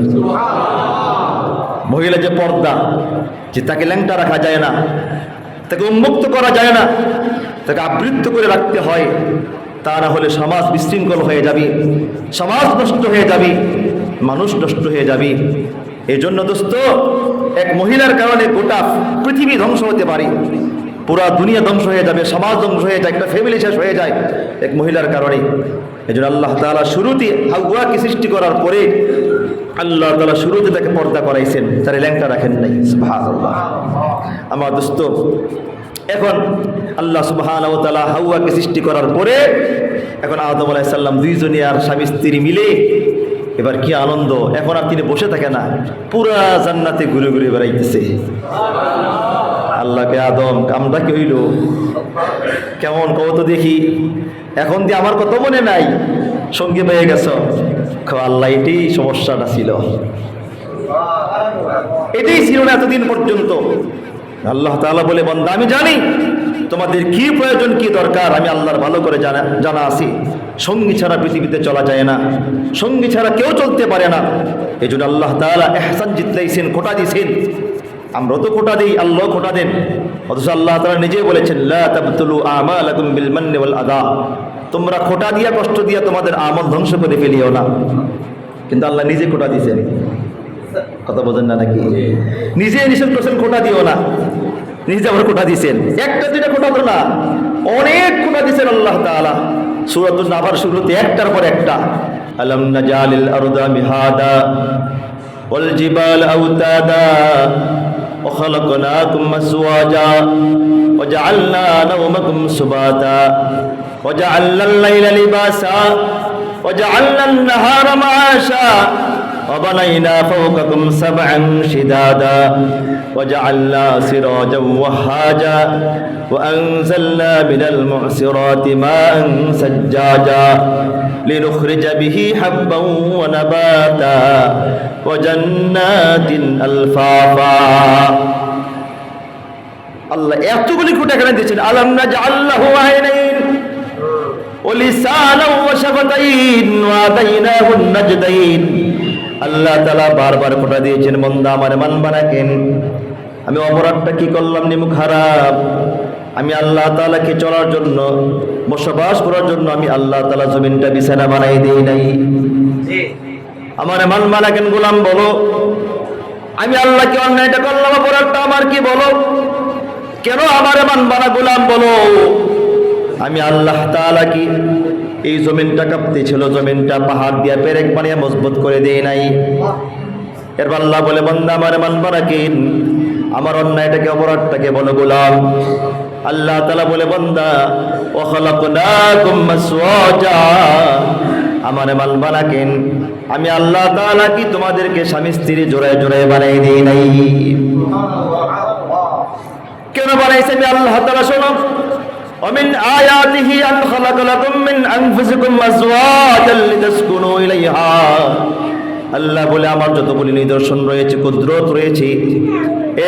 মহিলা যে পর্দা, যে তাকে ল্যাংটা রাখা যায় না, তাকে উন্মুক্ত করা যায় না, তাকে আবৃত্ত করে রাখতে হয়, তা না হলে সমাজ বিশৃঙ্খল হয়ে যাবে, সমাজ নষ্ট হয়ে যাবে, মানুষ নষ্ট হয়ে যাবে। এই জন্য দোস্ত, এক মহিলার কারণে গোটা পৃথিবী ধ্বংস হতে পারে, পুরা দুনিয়া ধ্বংস হয়ে যাবে, সমাজ ধ্বংস হয়ে যায়, একটা ফ্যামিলি শেষ হয়ে যায় এক মহিলার কারণে। এই জন্য আল্লাহ তাআলা শুরুতে হাওয়াকে সৃষ্টি করার পরে আল্লাহ তাআলা শুরুতে তাকে পর্দা করাইছেন, তারে ল্যাংটা রাখেন নাই। সুবহানাল্লাহ। আমার দোস্ত, এখন আল্লাহ সুবহানাহু ওয়া তাআলা হাওয়াকে সৃষ্টি করার পরে এখন আদম আলাইহিস সালাম দুইজনই আর স্বামী স্ত্রী মিলে এবার কি আনন্দ! এখন আর তিনি বসে থাকে না, পুরা জান্নাতে ঘুরে ঘুরে বেড়াইতেছে। আল্লাহকে আদম কামটা কি হইল কেমন কত তো দেখি এখন দিয়ে আমার কত মনে নাই সঙ্গে পেয়ে গেছ আল্লাহ এটাই সমস্যাটা ছিল এটাই ছিল না এতদিন পর্যন্ত আল্লাহ তাআলা বলে বান্দা আমি জানি তোমাদের কি প্রয়োজন কি দরকার আমি আল্লাহর ভালো করে জানা আছি সঙ্গী ছাড়া পৃথিবীতে চলা যায় না সঙ্গী ছাড়া কেউ চলতে পারে না এই জন্য আল্লাহ তাআলা ইহসান জিতলাইছেন খোটা দিয়েছেন আমরাও তো খোটা দিই আল্লাহ খোটা দেন অথচ আল্লাহ তাআলা নিজেই বলেছেন লা তাবতুলু আমালাকুম বিল মান্নি ওয়াল আদা তোমরা খোটা দিয়া কষ্ট দিয়া তোমাদের আমল ধ্বংস করে ফেলিও না কিন্তু আল্লাহ নিজে খোটা দিয়েছেন কথা বোঝেন না নাকি নিজে নিষেধ করছেন খোটা দিও না নিজে আবার খোটা দিয়েছেন একটা দুইটা খোটা তো না অনেক খোটা দিয়েছেন আল্লাহ তাআলা সূরাতুন নাবার শুরুতে একটার পর একটা আলাম নাজালিল আরদা মিহাদা ওয়াল জিবাল আওতাদা ওয়া খালাকনাকুম আসওয়াজা ওয়া জাআলনা নাওমাকুম সুবাতা ওয়া জাআলনা আল-লাইলা লিবাসা ওয়া জাআলনা আন-নাহারা মাআশা وبنينا فوقكم سبعا شدادا وجعلنا سراجا وهاجا وأنزلنا من المعصرات ماء سجاجا لنخرج به حبا ونباتا وجنات ألفافا الله এতগুলি খুঁটে এখানে দিয়েছেন আলাম নাজআল্লাহু আইনাইন ওয়ালিসানাও ওয়াশাফাতাইন ওয়াদাইনাহু নাজদাইন আল্লাহ তাআলা বারবার খোটা দিয়েছেন বান্দা আমার মানবা না কেন আমি অপরাধটা কি করলাম নিমুখ খারাপ আমি আল্লাহ তাআলাকে চলার জন্য বসবাস করার জন্য আমি আল্লাহ তাআলা জমিনটা বিছানা বানাই দেই নাই আমার মানবা না কেন গোলাম বলো আমি আল্লাহকে অন্যায়টা করলাম অপরাধটা আমার কি বলো কেন আমার মানবা না গোলাম বলো আমি আল্লাহ তাআলা কি এই জমিনটা কাঁপতে ছিল জমিনটা পাহাড় দিয়া পেরেক বানিয়ে মজবুত করে দেই নাই এরপর আল্লাহ বলে বান্দা আমার মানবা না কেন আমার অন্যায়টাকে অপরাধটাকে বলো গোলাম আল্লাহ তাআলা বলে বান্দা ওয়া খালাকনাকুম আসওয়াজা আমার মানবা না কেন আমি আল্লাহ তাআলা কি তোমাদেরকে স্বামী স্ত্রী জোড়ায় জোড়ায় বানাই দেই নাই কেন বানাইছে আমি আল্লাহ তাআলা শোনো ومن آياته أن خلق لكم من أنفسكم أزواجا لتسكنوا إليها আল্লাহ বলে আমার যতগুলি নিদর্শন রয়েছে কুদরত রয়েছে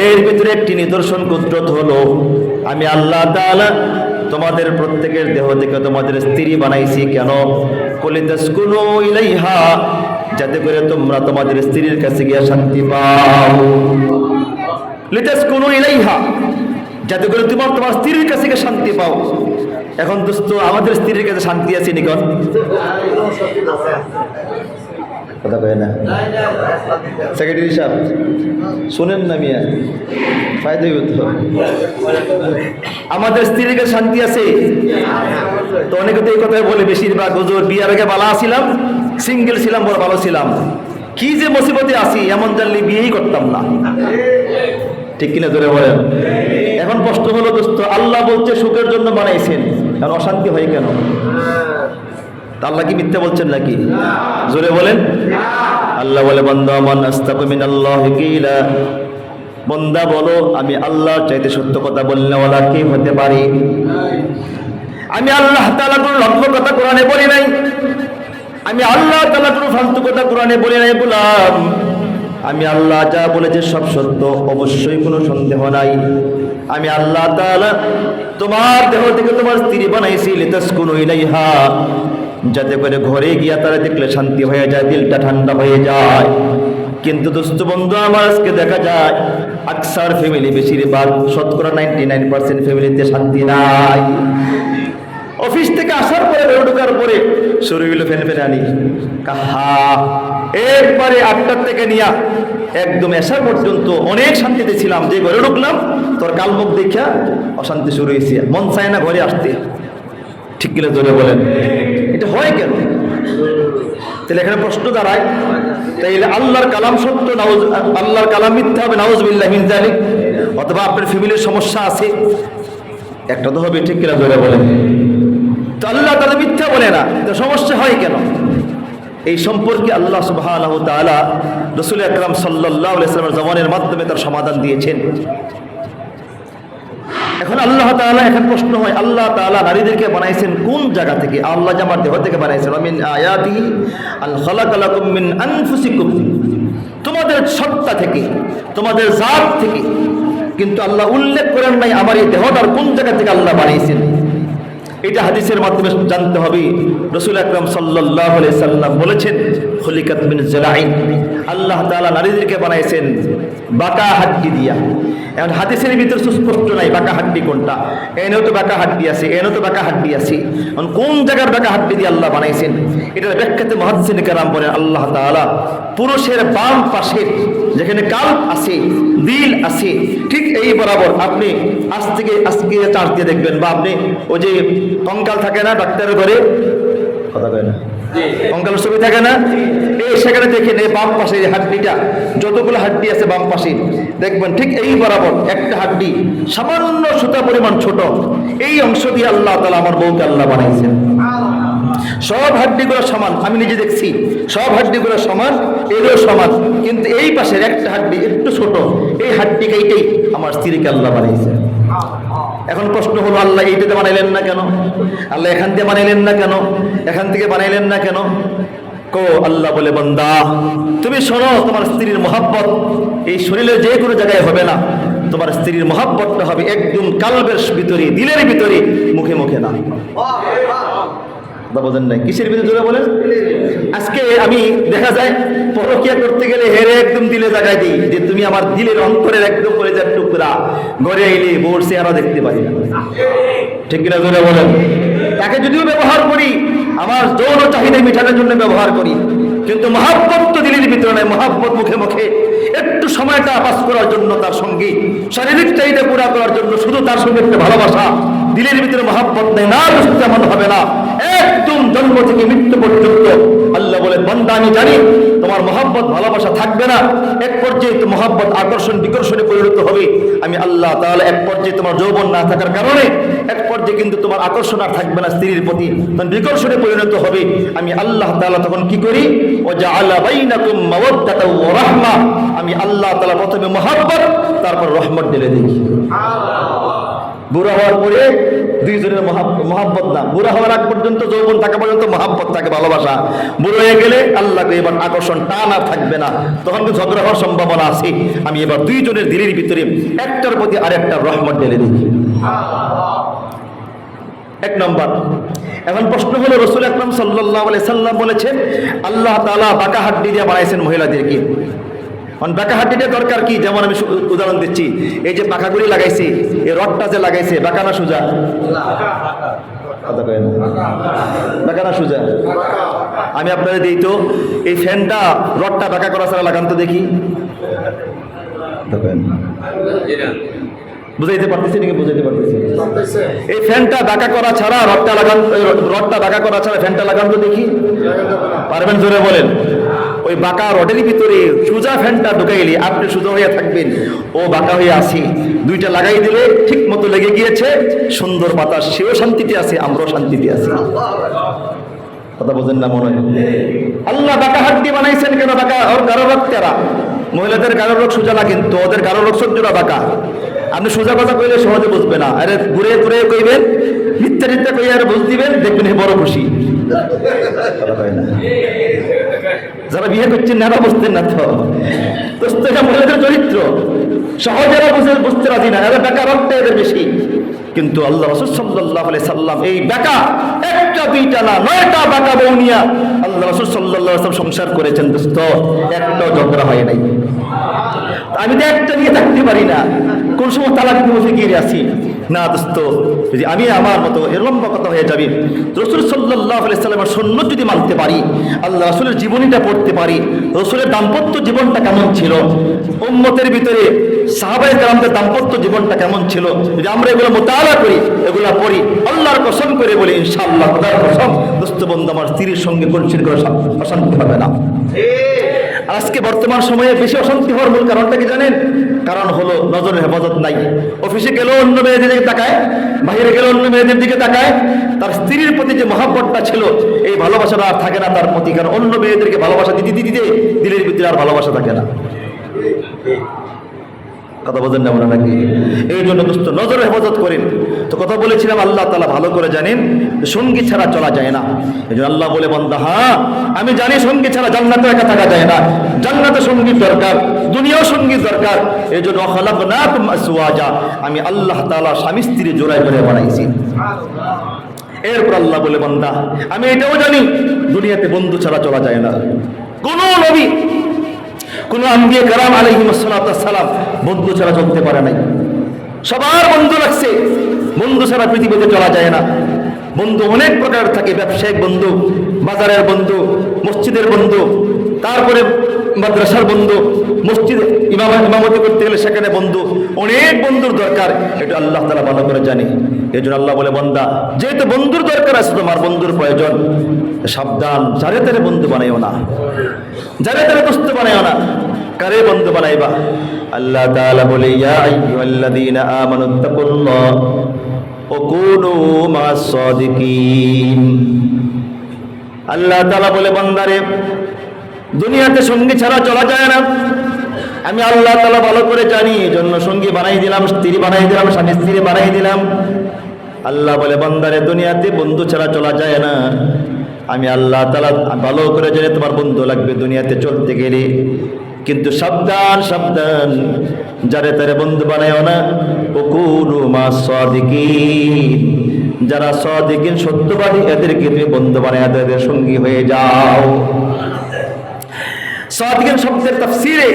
এর ভিতরে একটি নিদর্শন কুদরত হলো আমি আল্লাহ তাআলা তোমাদের প্রত্যেকের দেহ থেকে তোমাদের স্ত্রী বানাইছি কেন লিতাসকুনু ইলাইহা যাতে করে তোমরা তোমাদের স্ত্রীর কাছে গিয়ে শান্তি পাও লিতাসকুনু ইলাইহা যাতে করে তোমার স্ত্রীর কাছে গিয়ে শান্তি পাও এখন দোস্ত আমাদের স্ত্রীর কাছে শান্তি আছে নিকট কথা কয় না সেক্রেটারি সাহেব শুনেন না মিয়া ফায়দাই হতো আমাদের স্ত্রীর কাছে শান্তি আছে তো অনেকে তো এই কথাই বলে বেশিরভাগ হুজুর বিয়ার আগে ভালো ছিলাম সিঙ্গেল ছিলাম বড় ভালো ছিলাম কি যে মুসিবতে আছি এমন জানলে বিয়েই করতাম না ঠিক কিনা জোরে বলেন এখন প্রশ্ন হলো দোস্ত আল্লাহ বলছে সুখের জন্য বানাইছেন এখন অশান্তি হয় কেন আল্লাহ কি মিথ্যা বলছেন নাকি জোরে বলেন আল্লাহ বলে বান্দা মান আস্তাগু মিনাল্লাহি কিলা বান্দা বলো আমি আল্লাহর চাইতে সত্য কথা বললে ওলা কি হতে পারি আমি আল্লাহ তাআলা কোন লক্ষ্য কথা কোরআনে বলি নাই আমি আল্লাহ তাআলা কোন ফালতু কথা কোরআনে বলি নাই বললাম আমি আল্লাহ যা বলেছে সব সত্য অবশ্যই কোনো সন্দেহ নাই আমি আল্লাহ তাআলা তোমার দেহ থেকে তোমার স্ত্রী বানাইছি লিতাসকুনু ইলাইহা যাতে করে ঘরে গিয়া তারা দেখলে শান্তি হয়ে যায় দিলটা ঠান্ডা হয়ে যায় কিন্তু দোস্ত বন্ধু আমার আজকে দেখা যায় আকসার ফ্যামিলি বেশিরভাগ শতকরা 99% ফ্যামিলিতে শান্তি নাই অফিস থেকে আসার পরে ঘরে ঢোকার পরে শরীর ফেন ফেনে আনি কাহা একবারে 8টার থেকে নিয়া একদম এসা পর্যন্ত অনেক শান্তিতে ছিলাম যে ঘরে ঢুকলাম তোর কালমুখ দেখা অশান্তি শুরু হয়েছে মন চায় না ঘরে আসতে ঠিক কিনা জোরে বলেন এটা হয় কেন তাহলে এখানে প্রশ্ন দাঁড়ায় তাইলে আল্লাহর কালাম সত্য আল্লাহর কালাম মিথ্যা হবে নাউজুবিল্লাহি মিন যালিক অথবা আপনার ফ্যামিলির সমস্যা আছে একটা তো হবে ঠিক কিনা জোরে বলেন তো আল্লাহ তাআলা মিথ্যা বলে না তো সমস্যা হয় কেন এই সম্পর্কে আল্লাহ সুবহানাহু ওয়া তাআলা রাসূল আকরাম সাল্লাল্লাহু আলাইহি ওয়াসাল্লামের জবানের মাধ্যমে তার সমাধান দিয়েছেন এখন আল্লাহ তাআলা, এখন প্রশ্ন হয়, আল্লাহ তাআলা নারীদেরকে বানাইছেন কোন জায়গা থেকে? আল্লাহ যে আমার দেহ থেকে বানাইছেন, মিন আয়াতিহি আন খালাকা লাকুম মিন আনফুসিকুম, তোমাদের সত্তা থেকে, তোমাদের জাত থেকে। কিন্তু আল্লাহ উল্লেখ করেন নাই আমার এই দেহটার কোন জায়গা থেকে আল্লাহ বানাইছেন। এটা হাদিসের মাধ্যমে জানতে হবে। রাসূল আকরাম সাল্লাল্লাহু আলাইহি সাল্লাম বলেছেন, খুলিকাত মিন জিলাইন, আল্লাহ তাআলা নারীদেরকে বানাইছেন বাঁকা হাড্ডি দিয়া। এখন হাদিসের ভিতর সুস্পষ্ট নাই বাঁকা হাড্ডি কোনটা। এনেও তো বাঁকা হাড্ডি আছে, এনেও তো বাঁকা হাড্ডি আছে, এখন কোন জায়গার বাঁকা হাড্ডি দিয়ে আল্লাহ বানাইছেন? এটার ব্যাখ্যাতে মুহাদ্দিসিন কেরাম বলেন, আল্লাহ তাআলা পুরুষের বাম পাশে যেখানে কাল্ব আছে, দিল আছে, ঠিক এই বরাবর আপনি আজকে চার্জ দিয়ে দেখবেন, বা আপনি ওই যে কঙ্কাল থাকে না ডাক্তারের ঘরে, কথা কয় না, কঙ্কালের ছবি থাকে না, এই সেখানে দেখেন এই বাম পাশে হাড্ডিটা, যতগুলো হাড্ডি আছে বাম পাশে দেখবেন ঠিক এই বরাবর একটা হাড্ডি সামান্য সুতা পরিমাণ ছোট, এই অংশ দিয়ে আল্লাহ তাআলা আমার বউকে আল্লাহ বানাইছেন। সব হাড্ডিগুলো সমান, আমি নিজে দেখছি, সব হাড্ডিগুলো সমান, এরও সমান, কিন্তু এই পাশের একটা হাড্ডি একটু ছোট, এই হাড্ডিকে এইটাই আমার স্ত্রীকে আল্লাহ বানাইছেন। এখন প্রশ্ন হলো, আল্লাহ এইটাতে বানাইলেন না কেন? আল্লাহ এখান থেকে বানাইলেন না কেন? এখান থেকে বানাইলেন না কেন? কো আল্লাহ বলে, বান্দা তুমি শোনো, তোমার স্ত্রীর মহব্বত এই শরীরের যে কোনো জায়গায় হবে না, তোমার স্ত্রীর মহব্বতটা হবে একদম কালবের ভিতরে, দিলের ভিতরে, মুখে মুখে না। বোঝেন নাই? কিসের ভিতরে জোরে বলেন? আজকে আমি দেখা যায় পরকিয়া করতে গেলে হেরে একদম দিলে জায়গায় দিই যে তুমি আমার দিলের অন্তরের একদম কলেজার টুকরা, ঘরে এলে বোর চেহারা দেখতে পারি না, ঠিক কিনা জোরে বলেন? তাকে যদিও ব্যবহার করি আমার যৌন চাহিদা মেটানোর জন্য ব্যবহার করি, কিন্তু মহাব্বত তো দিলের ভিতরে নাই, মহাব্বত মুখে মুখে একটু সময়টা পাস করার জন্য, তার সঙ্গে শারীরিক চাহিদা পুরা করার জন্য, শুধু তার সঙ্গে একটা ভালোবাসা, দিলের ভিতরে মহাব্বত নেই, না বুঝতে এমন হবে না, একদম জন্ম থেকে মৃত্যু পর্যন্ত। আল্লাহ বলে, বান্দা আমি জানি তোমার মহাব্বত ভালোবাসা থাকবে না, এক পর্যায়ে তো মহাব্বত আকর্ষণ বিকর্ষণে পরিণত হবে। আমি আল্লাহ তাআলা এক পর্যায়ে তোমার যৌবন না থাকার কারণে এক পর্যায়ে কিন্তু তোমার আকর্ষণ আর থাকবে না স্ত্রীর প্রতি, তখন বিকর্ষণে পরিণত হবে। আমি আল্লাহ তাআলা তখন কি করি? ওয়া জাআলা বাইনাকুম মাওয়াদ্দাতাও ওয়া রাহমা, আমি আল্লাহ তাআলা প্রথমে মহাব্বত তারপর রহমত ঢেলে দিই। বুড়া হওয়ার পরে দুইজনের মহাব্বত না, বুড়া হওয়ার আগ পর্যন্ত, যৌবন থাকা পর্যন্ত মহাব্বত থাকে, ভালোবাসা। বুড়ো হয়ে গেলে আল্লাহকে এবার আকর্ষণ টান আর থাকবে না, তখন তো ঝগড়া হওয়ার সম্ভাবনা আছে। আমি এবার দুইজনের দিলের ভিতরে একটার প্রতি আরেকটার রহমত ঢেলে দিই। এক নম্বর। এখন প্রশ্ন হলো, রাসূল আকরাম সাল্লাল্লাহু আলাইহি সাল্লাম বলেছেন আল্লাহ তাআলা বাঁকা হাড্ডি দিয়ে বানাইছেন মহিলাদেরকে। বাঁকা হাড্ডিটা দরকার কি? যেমন আমি উদাহরণ দিচ্ছি, এই যে পাখাগুলি লাগাইছে, এই রডটা যে লাগাইছে, বাঁকা না সোজা? বাঁকা না সোজা? আমি আপনাদের দিই তো, এই ফ্যানটা রডটা বাঁকা করা ছাড়া লাগান তো দেখি, বুঝাইতে পারতেছি নাকি? বুঝাইতে পারতেছি? এই ফ্যানটা বাঁকা করা ছাড়া রডটা লাগান, রডটা বাঁকা করা ছাড়া ফ্যানটা লাগান তো দেখি, পারবেন? জোরে বলেন। ওই বাঁকা রডের ভিতরে সোজা ফ্যানটা ঢুকাইলে আপনি সোজা হইয়া থাকবেন, ও বাঁকা হয়ে আসি, দুইটা লাগাই দিলে ঠিক মতো লেগে গিয়েছে, সুন্দর বাতাস, সেও শান্তিতে আছে, আমরাও শান্তিতে আছি। কথা বোঝেন না মনে হয়? আল্লাহ বাঁকা হাড্ডি বানাইছেন কেন? বাঁকা ওর গারো রোগ তেরা, মহিলাদের গারো রোগ সোজা না, কিন্তু ওদের গারো রোগ সহ্যটা বাঁকা। আপনি সোজা কথা কইলে সহজে বুঝবে না, আরে ঘুরে ঘুরে কইবেন, মিথ্যা মিথ্যা কইয়া আর বুঝ দিবেন, দেখবেন বড় খুশি। যারা বিয়ে করছেন না বুঝতেন না তো, মহিলাদের চরিত্র সহজেরা বুঝতে রাজি না, এরা বেকার রক্ত এদের বেশি। কিন্তু আল্লাহ রাসূল সাল্লাল্লাহু আলাইহি সাল্লাম এই বেকা একটা দুইটা না 9টা বেকা বউ নিয়া আল্লাহ রাসূল সাল্লাল্লাহু আলাইহি সাল্লাম সংসার করেছেন। দোস্ত, একটাও ঝগড়া হয় নাই। আমি তো একটা নিয়ে থাকতে পারি না, কোন সময় তালাক দিয়ে ফিকিরে আছি না। দোস্ত, যদি আমি আমার মতো এর লম্বা কথা হয়ে যাবে, রাসূল সাল্লাল্লাহু আলাইহি সাল্লামের সুন্নাত যদি মানতে পারি, আল্লাহ রাসূলের জীবনীটা পড়তে পারি, রাসূলের দাম্পত্য জীবনটা কেমন ছিল, উম্মতের ভিতরে সাহাবায়ে কেরামদের দাম্পত্য জীবনটা কেমন ছিল, যদি আমরা এগুলো মুতাআলা করি, এগুলো পড়ি, আল্লাহর কসম করে বলি ইনশাআল্লাহ, খোদার কসম, দোস্ত বন্ধু, আমার স্ত্রীর সঙ্গে কোনদিন করে অশান্তি হবে না। আজকে বর্তমান সময়ে বেশি অশান্তি হওয়ার মূল কারণটা কি জানেন? কারণ হলো নজরের হেফাজত নাই। অফিসে গেলেও অন্য মেয়েদের দিকে তাকায়, বাইরে গেলেও অন্য মেয়েদের দিকে তাকায়, তার স্ত্রীর প্রতি যে মহাব্বতটা ছিল, এই ভালোবাসাটা আর থাকে না তার প্রতি, কারণ অন্য মেয়েদেরকে ভালোবাসা দিতে দিতে দিলের ভিতরে আর ভালোবাসা থাকে না। কথা বলেন না মনে নাকি? এই জন্য দোস্ত নজর হেফাজত করেন। তো কথা বলেছিলাম আল্লাহ তাআলা ভালো করে জানেন সঙ্গী ছাড়া চলা যায় না। এই জন্য আল্লাহ বলে বান্দা, হ্যাঁ আমি জানি সঙ্গী ছাড়া জান্নাতে একা থাকা যায় না, জান্নাতে সঙ্গীর দরকার, দুনিয়াও সঙ্গীর দরকার। এই জন্য খালাকনাকুম আজওয়াজা, আমি আল্লাহ তাআলা স্বামী স্ত্রী জোড়ায় জোড়ায় বানাইছি। এরপর আল্লাহ বলে বান্দা আমি এটাও জানি দুনিয়াতে বন্ধু ছাড়া চলা যায় না। কোন নবী কোন আম্বিয়া কারাম আলাইহিস সালাম বন্ধু ছাড়া চলতে পারে নাই। সবার বন্ধু লাগছে, বন্ধু ছাড়া পৃথিবীতে চলা যায় না। বন্ধু অনেক প্রকার থাকে, ব্যবসায়িক বন্ধু, বাজারের বন্ধু, মসজিদের বন্ধু, তারপরে মাদ্রাসার বন্ধু, মসজিদে ইমামতি করতে গেলে সেখানে বন্ধু, অনেক বন্ধুর দরকার। এটা আল্লাহ তাআলা ভালো করে জানে। এই জন্য আল্লাহ বলে বান্দা যেহেতু বন্ধুর দরকার আছে, তোমার বন্ধুর প্রয়োজন, সাবধান, যারে তারে বন্ধু বানাইও না, যারে তারে দোস্ত বানাইও না। কারে বন্ধু বানাইবা? আল্লাহ তাআলা বলে ইয়া আইয়ুহাল্লাযীনা আমানুত্তাকুল্লাহ ওয়া কুনু মা'আস সাদিকিন। আল্লাহ তাআলা বলে বান্দারে দুনিয়াতে সঙ্গী ছাড়া চলা যায় না। আমি আল্লাহ তাআলা ভালো করে জানি, এজন্য সঙ্গী বানাই দিলাম, স্ত্রী বানাই দিলাম, স্বামী স্ত্রী বানাই দিলাম। আল্লাহ বলে বান্দারে দুনিয়াতে বন্ধু ছাড়া চলা যায় না। আমি আল্লাহ তাআলা ভালো করে জানি তোমার বন্ধু লাগবে দুনিয়াতে চলতে গেলে। কিন্তু সাবধান সাবধান, যারে তারে বন্ধু বানায়ও না। ওকুনু মা'আস সাদিকিন, যারা সাদিকিন সত্যবাদী এদেরকে তুমি বন্ধু বানায় এদের সঙ্গী হয়ে যাও। সাদিকিন শব্দের তাফসীরে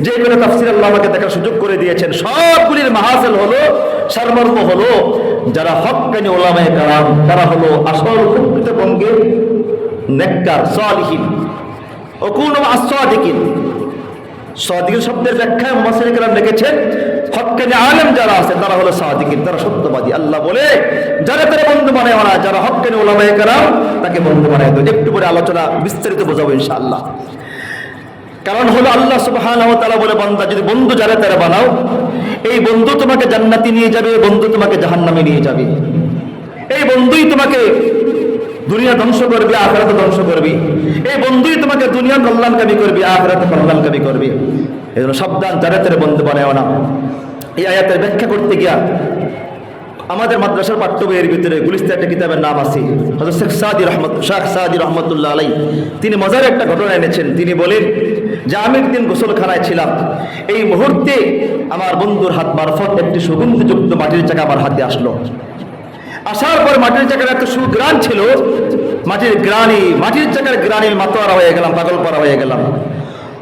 যে কোনো তাফসীর আল্লাহ আমাকে দেখার সুযোগ করে দিয়েছেন, সবগুলির মাহাসিল হলো, সারমর্ম হলো যারা হক্কানি উলামায়ে কেরাম, তারা হলো আসল প্রকৃত বঙ্গে নেককার সালিহিন। ওকুনু মা'আস সাদিকিন, সাদিকিন শব্দের ব্যাখ্যায় মুফাসসিরিন কেরাম লিখেছেন হক্কানি আলেম যারা আছে তারা হলো সাদিকিন, তারা সত্যবাদী। আল্লাহ বলে যারা তারা বন্ধু বানায় না, যারা হক্কানি উলামায়ে কেরাম তাকে বন্ধু বানায় দাও। একটু পরে আলোচনা বিস্তারিত বোঝাবো ইনশাআল্লাহ। কারণ হলো আল্লাহ সুবহানাহু ওয়া তাআলা বলে বান্দা যদি বন্ধু যারা তারা বানাও, এই বন্ধু তোমাকে জান্নাতে নিয়ে যাবে, বন্ধু তোমাকে জাহান্নামে নিয়ে যাবে। এই বন্ধুই তোমাকে দুনিয়া ধ্বংস করবে, আখিরাত ধ্বংস করবে। এই বন্ধুই তোমাকে দুনিয়া কল্যাণকামী করবে, আখিরাত কল্যাণকামী করবে। এজন্য সাবধান, যারা তারা বন্ধু বানায় না। এই আয়াতের ব্যাখ্যা করতে গিয়া আমাদের মাদ্রাসার পাঠ্য বইয়ের ভিতরে গুলিস্তান একটা কিতাবের নাম আছে, হযরত শেখ সাদি রহমতুল্লাহ আলাইহি, তিনি মজার একটা ঘটনা এনেছেন। তিনি বলেন যে আমি একদিন গোসলখানায় ছিলাম, এই মুহূর্তে আমার বন্ধুর হাত মারফত একটি সুগন্ধিযুক্ত মাটির চাকা আমার হাতে আসলো। আসার পর মাটির চাকার এত সুগ্রাণ ছিল, মাটির চাকার গ্রাণে মাতোয়ারা হয়ে গেলাম, পাগল পারা হয়ে গেলাম।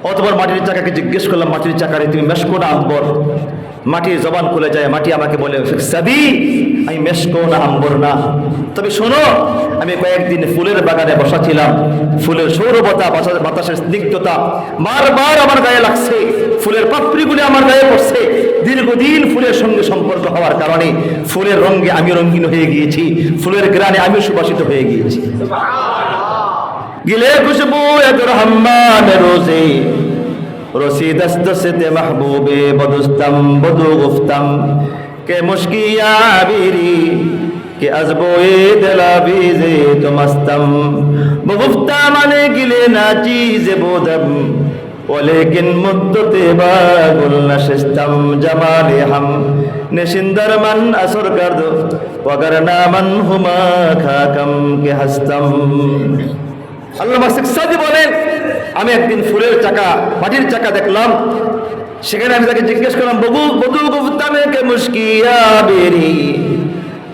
অতঃপর মাটির চাকাকে জিজ্ঞেস করলাম, মাটির চাকারে তুমি মেশকো না আম্বর? মাটির জবান খুলে যায়, মাটি আমাকে বলে সাদি আমি মেশকো না আম্বর না, তবে শোনো আমি কয়েকদিন ফুলের বাগানে বসা ছিলাম, ফুলের সৌরভতা, বাতাসের স্নিগ্ধতা বারবার আমার গায়ে লাগছে, ফুলের পাপড়িগুলি আমার গায়ে পড়ছে। দীর্ঘদিন ফুলের সঙ্গে সম্পর্ক হওয়ার কারণে ফুলের রঙে আমি রঙিন হয়ে গিয়েছি, ফুলের গ্রানে আমি সুবাসিত হয়ে গিয়েছি। গিলে খুশবু রহমান রোজে রসি দস্ত से महबूबे बदुस्तम बदु गुफ्तम के मुश्किया बीरी के अजबोए दलाबीजे तुमस्तम बगुफ्ता माने गिले ना चीज बोदम वलेकिन मुद्दते बागुल नशिस्तम जमाले हम निशिंदर मन असर कर दो वगर नामन हुमा खाकम के हस्तम। আল্লামা শেখ সাদি বলেন আমি একদিন ফুলের চাকা, মাটির চাকা দেখলাম, সেখানে আমি তাকে জিজ্ঞেস করলাম বধু গুফতামে কে মুশকিয়া বেরি,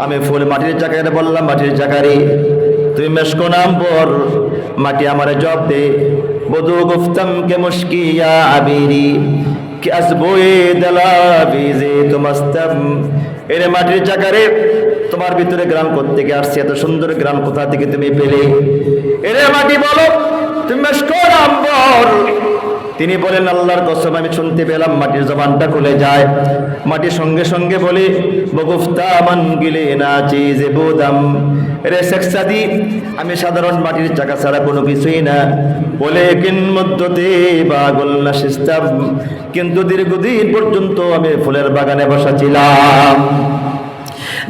আমি ফুল মাটির চাকারে বললাম মাটির চাকারে তুমি মেশকো নাম পর, মাটি আমারে জবাব দে বধু গুফতাম কে মুশকিয়া বেরি কি আসবোয়ে দলা বিজে তুমস্তম, এর মাটির চাকারে তোমার ভিতরে গ্রাম করতে গিয়ে আসছে, এত সুন্দর গ্রাম কোথা থেকে তুমি পেলে? এরে মাটি বলো তুমি মেশকো নাম পর। তিনি বলেন আল্লাহর কসম আমি শুনতে পেলাম মাটির জবানটা খুলে যায়, মাটি সঙ্গে সঙ্গে বলে বগুফতা মান গিলে না চিজে বুদাম। রে শেখ সাদি আমি সাধারণ মাটির চাকা ছাড়া কোনো কিছুই না, বলে কিন মধ্যতে বাগল না সিস্তাম, কিন্তু দীর্ঘদিন পর্যন্ত আমি ফুলের বাগানে বসা ছিলাম।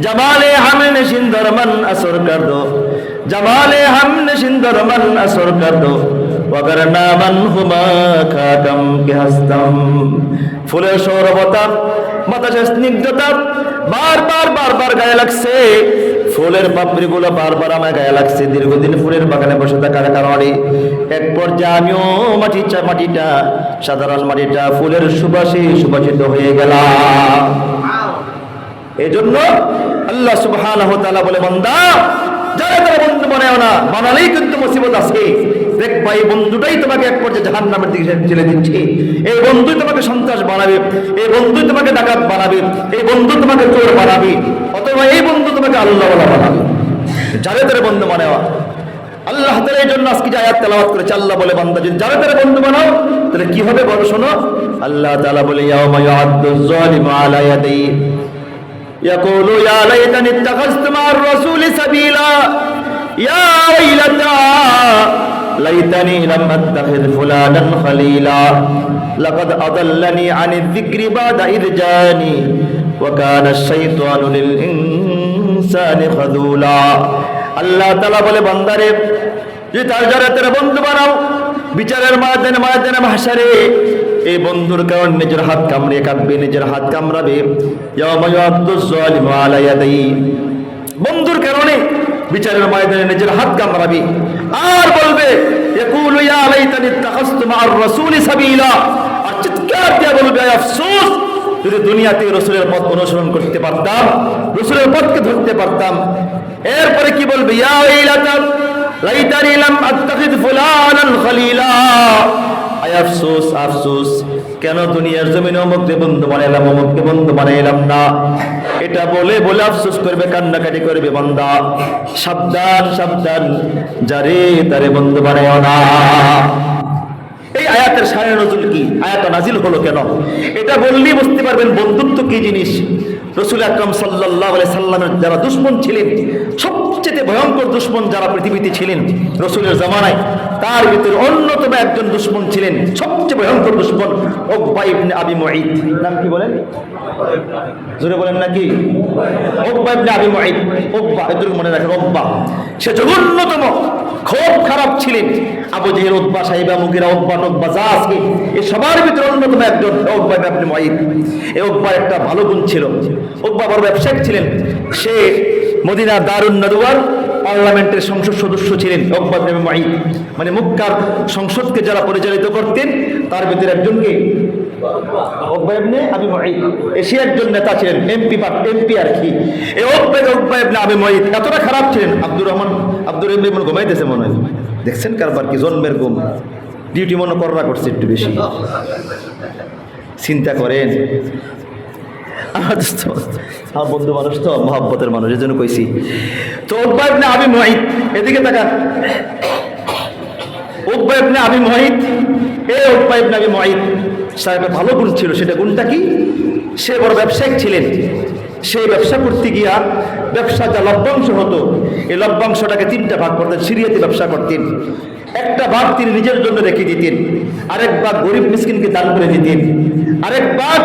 जमाले हम नशिंदर मन असर कर दो, जमाले हम नशिंदर मन असर कर दो वगर नामन हुमा खाकम के हस्तम ফুলের সৌরভতা, বাতাসের স্নিগ্ধতা বারবার গায়ে লাগছে। ফুলের পাপড়িগুলো বারবার আমার গায়ে লাগছে। দীর্ঘদিন ফুলের বাগানে বসে থাকার কারণে এক পর্যায়ে আমিও মাটিটা সাধারণ মাটিটা ফুলের সুবাসে সুবাসিত হয়ে গেলাম। এই জন্য আল্লাহ সুবহানাহু ওয়া তাআলা বলে, বান্দা যারা তারা বন্ধু বানায় না, বানালেই কিন্তু মুসিবত আছে। দেখ ভাই, বন্ধুটাই তোমাকে এক পর্যায়ে জাহান্নামের দিকে ঠেলে দিচ্ছে। এই বন্ধুই তোমাকে সন্ত্রাস বানাবে, এই বন্ধুই তোমাকে ডাকাত বানাবে, এই বন্ধু তোমাকে চোর বানাবে, অথবা এই বন্ধু তোমাকে আল্লাহওয়ালা বানাবে। যারা তারা বন্ধু বানায় আল্লাহ তাআলা এই জন্য আজকে যে আয়াত তেলাওয়াত করেছে, আল্লাহ বলে, বান্দা যদি যারা তারা বন্ধু বানাও তাহলে কি হবে বলো শোনো। আল্লাহ তাআলা বলে, ইয়াউমা ইয়া'আদ্দু যালিমু আলা ইয়াদাইহি ইয়াকুলু ইয়া লাইতানি ইত্তাখাযতু মা'আর রাসূলি সাবিলা ইয়া ওয়াইলাতা লাইতানি লাম আত্তাখিয ফুলানান খলিলা লাকাদ আদাল্লানি আনিয যিকরি বা'দা ইয জানি ওয়া কানা আশ-শাইতানু লিল ইনসানি খাযুলা। আল্লাহ তাআলা বলে, বান্দারে যে তার যারা তারা বন্ধু বানাও, বিচারের ময়দানে মাহশারে এই বন্ধুর কারণে নিজের হাত কামড়িয়ে কাটবে, নিজের হাত কামড়াবে। ইয়াউমা ইয়া'আদ্দু যালিমু আলা ইয়াদাইহি, বন্ধুর কারণে বিচারের ময়দানে নিজের হাত কামড়াবে আর বলবে, ইয়াকুলু ইয়া লাইতানি ইত্তাখাযতু মা'আর রাসূলি সাবিলা, আর চিৎকার দিয়ে বলবে, আফসোস যদি দুনিয়াতে রাসূলের পথ অনুসরণ করতে পারতাম, রাসূলের পথকে ধরতে পারতাম। এরপরে কি বলবে, ইয়া ওয়াইলাতা লাইতানি লাম আত্তাখিয ফুলানান খলিলা, আয় আফসোস আফসোস, কেন দুনিয়ার জমিনে অমুককে বন্ধু বানাইলাম, অমুককে বন্ধু বানাইলাম না। এটা বলে বলে আফসোস করবে, কান্নাকাটি করবে। বান্দা সাবধান সাবধান, যারে তারে বন্ধু বানাইও না। এই আয়াতের শানে নজুল কি, আয়াত নাজিল হলো কেন, এটা বললেই বুঝতে পারবেন বন্ধুত্ব কি জিনিস। রাসূল আকরাম সাল্লাল্লাহু আলাইহি সাল্লামের যারা দুশমন ছিলেন, সবচেয়ে ভয়ঙ্কর দুশমন যারা পৃথিবীতে ছিলেন রাসূলের জামানায়, তার ভিতরে অন্যতম একজন দুশমন ছিলেন, সবচেয়ে ভয়ঙ্কর দুশমন, উকবা ইবনে আবি মুঈত। নাম কি বলেন, জোরে বলেন নাকি? উকবা ইবনে আবি মুঈত। উকবা, এটুকু মনে রাখেন, উকবা সে জঘন্যতম খুব খারাপ ছিলেন। আবু জেহেল, উতবা, সাইবা, মুগিরা, উতবা টকবা যা আছে এই সবার ভিতরে অন্যতম একজন উকবা ইবনে মুঈত। এই উকবার একটা ভালো গুণ ছিল, উকবা বড় ব্যবসায়িক ছিলেন। সে মদিনা দারুন নাদওয়ার পার্লামেন্টের সংসদ সদস্য ছিলেন উকবা ইবনে মুঈত। মানে মক্কার সংসদকে যারা পরিচালিত করতেন তার ভিতরে একজনকে উকবা ইবনে আবি মুঈত, সে একজন নেতা ছিলেন, এমপি আর কি। এই উকবা ইবনে আবি মুঈত এতটা খারাপ ছিলেন। আব্দুর রহিম ঘুমাইতেছে মনে হয়, দেখছেন কারবার কি জন্মের ঘুম, ডিউটি মনে কররা করছে একটু বেশি। চিন্তা করেন, আমার বন্ধু মানুষ তো, মহব্বতের মানুষ, এর জন্য কইছি। তো উকবা ইবনে আবি মুঈত, এদিকে তাকান, উকবা ইবনে আবি মুঈত, উকবা ইবনে আবি মুঈত তার একটা ভালো গুণ ছিল। সেটা গুণটা কি, সে বড় ব্যবসায়িক ছিলেন। সেই ব্যবসা করতে গিয়া ব্যবসা যা লভ্যাংশ হতো, এই লভ্যাংশটাকে তিনটা ভাগ করতেন। সিরিয়াতে ব্যবসা করতেন, একটা ভাগ তিনি নিজের জন্য রেখে দিতেন, আরেক ভাগ গরিব মিসকিনকে দান করে দিতেন, আরেক ভাগ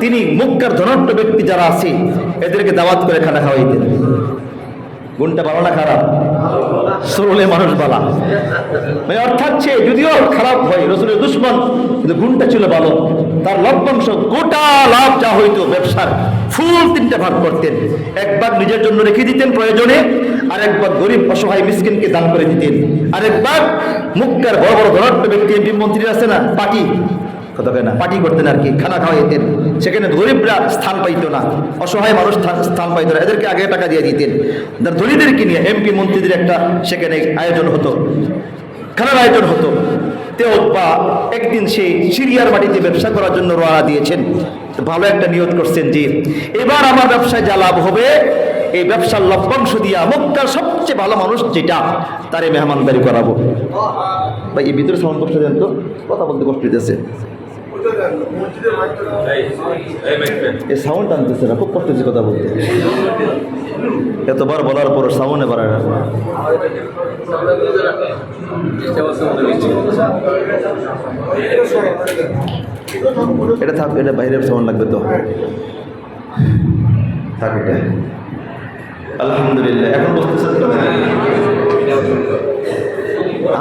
তিনি মক্কার ধনাঢ্য ব্যক্তি যারা আছে এদেরকে দাওয়াত করে খানা খাওয়াইতেন। গুণটা ভালো না খারাপ? সরলে মানুষ বালা, মানে অর্থাৎ সে যদিও খারাপ হয়, রাসূলের দুশমন, কিন্তু গুণটা ছিল ভালো। তার লভ্যাংশ গোটা লাভ যা হইতো ব্যবসার ফুল তিনটা ভাগ করতেন। এক ভাগ নিজের জন্য রেখে দিতেন প্রয়োজনে, আরেক ভাগ গরিব অসহায় মিসকিনকে দান করে দিতেন, আরেক ভাগ মক্কার বড় বড় ধনাঢ্য ব্যক্তি, এমপি মন্ত্রী আছে না, পার্টি করতেন আর কি, খানা খাওয়াইতেন। সেখানে গরিবরা স্থান পাইতো না, অসহায় মানুষ স্থান পাইতো না, এদেরকে আগে টাকা দিয়ে দিতেন। ধনীদেরকে নিয়ে এমপি মন্ত্রীদের একটা সেখানে আয়োজন হতো, খানার আয়োজন হতো। উকবা একদিন সে সিরিয়ার মাটিতে ব্যবসা করার জন্য রওনা দিয়েছেন। ভালো একটা নিয়ত করছেন যে এবার আমার ব্যবসায় যা লাভ হবে এই ব্যবসার লভ্যাংশ দিয়া মক্কার সবচেয়ে ভালো মানুষ যেটা তারে মেহমানদারি করাবো। ভাই এই ভিতরে সাউন্ড বক্সটা দেন তো, কথা বলতে কষ্ট হইতেছে, এই সাউন্ড আনতেছে না, খুব কষ্ট হচ্ছে কথা বলতে। এতবার বলার পর সাউন্ডে বাড়ায় না। এটা থাক, এটা বাইরের সাউন্ড লাগবে তো থাক। এটা আলহামদুলিল্লাহ, এখন বলতেছেন তো,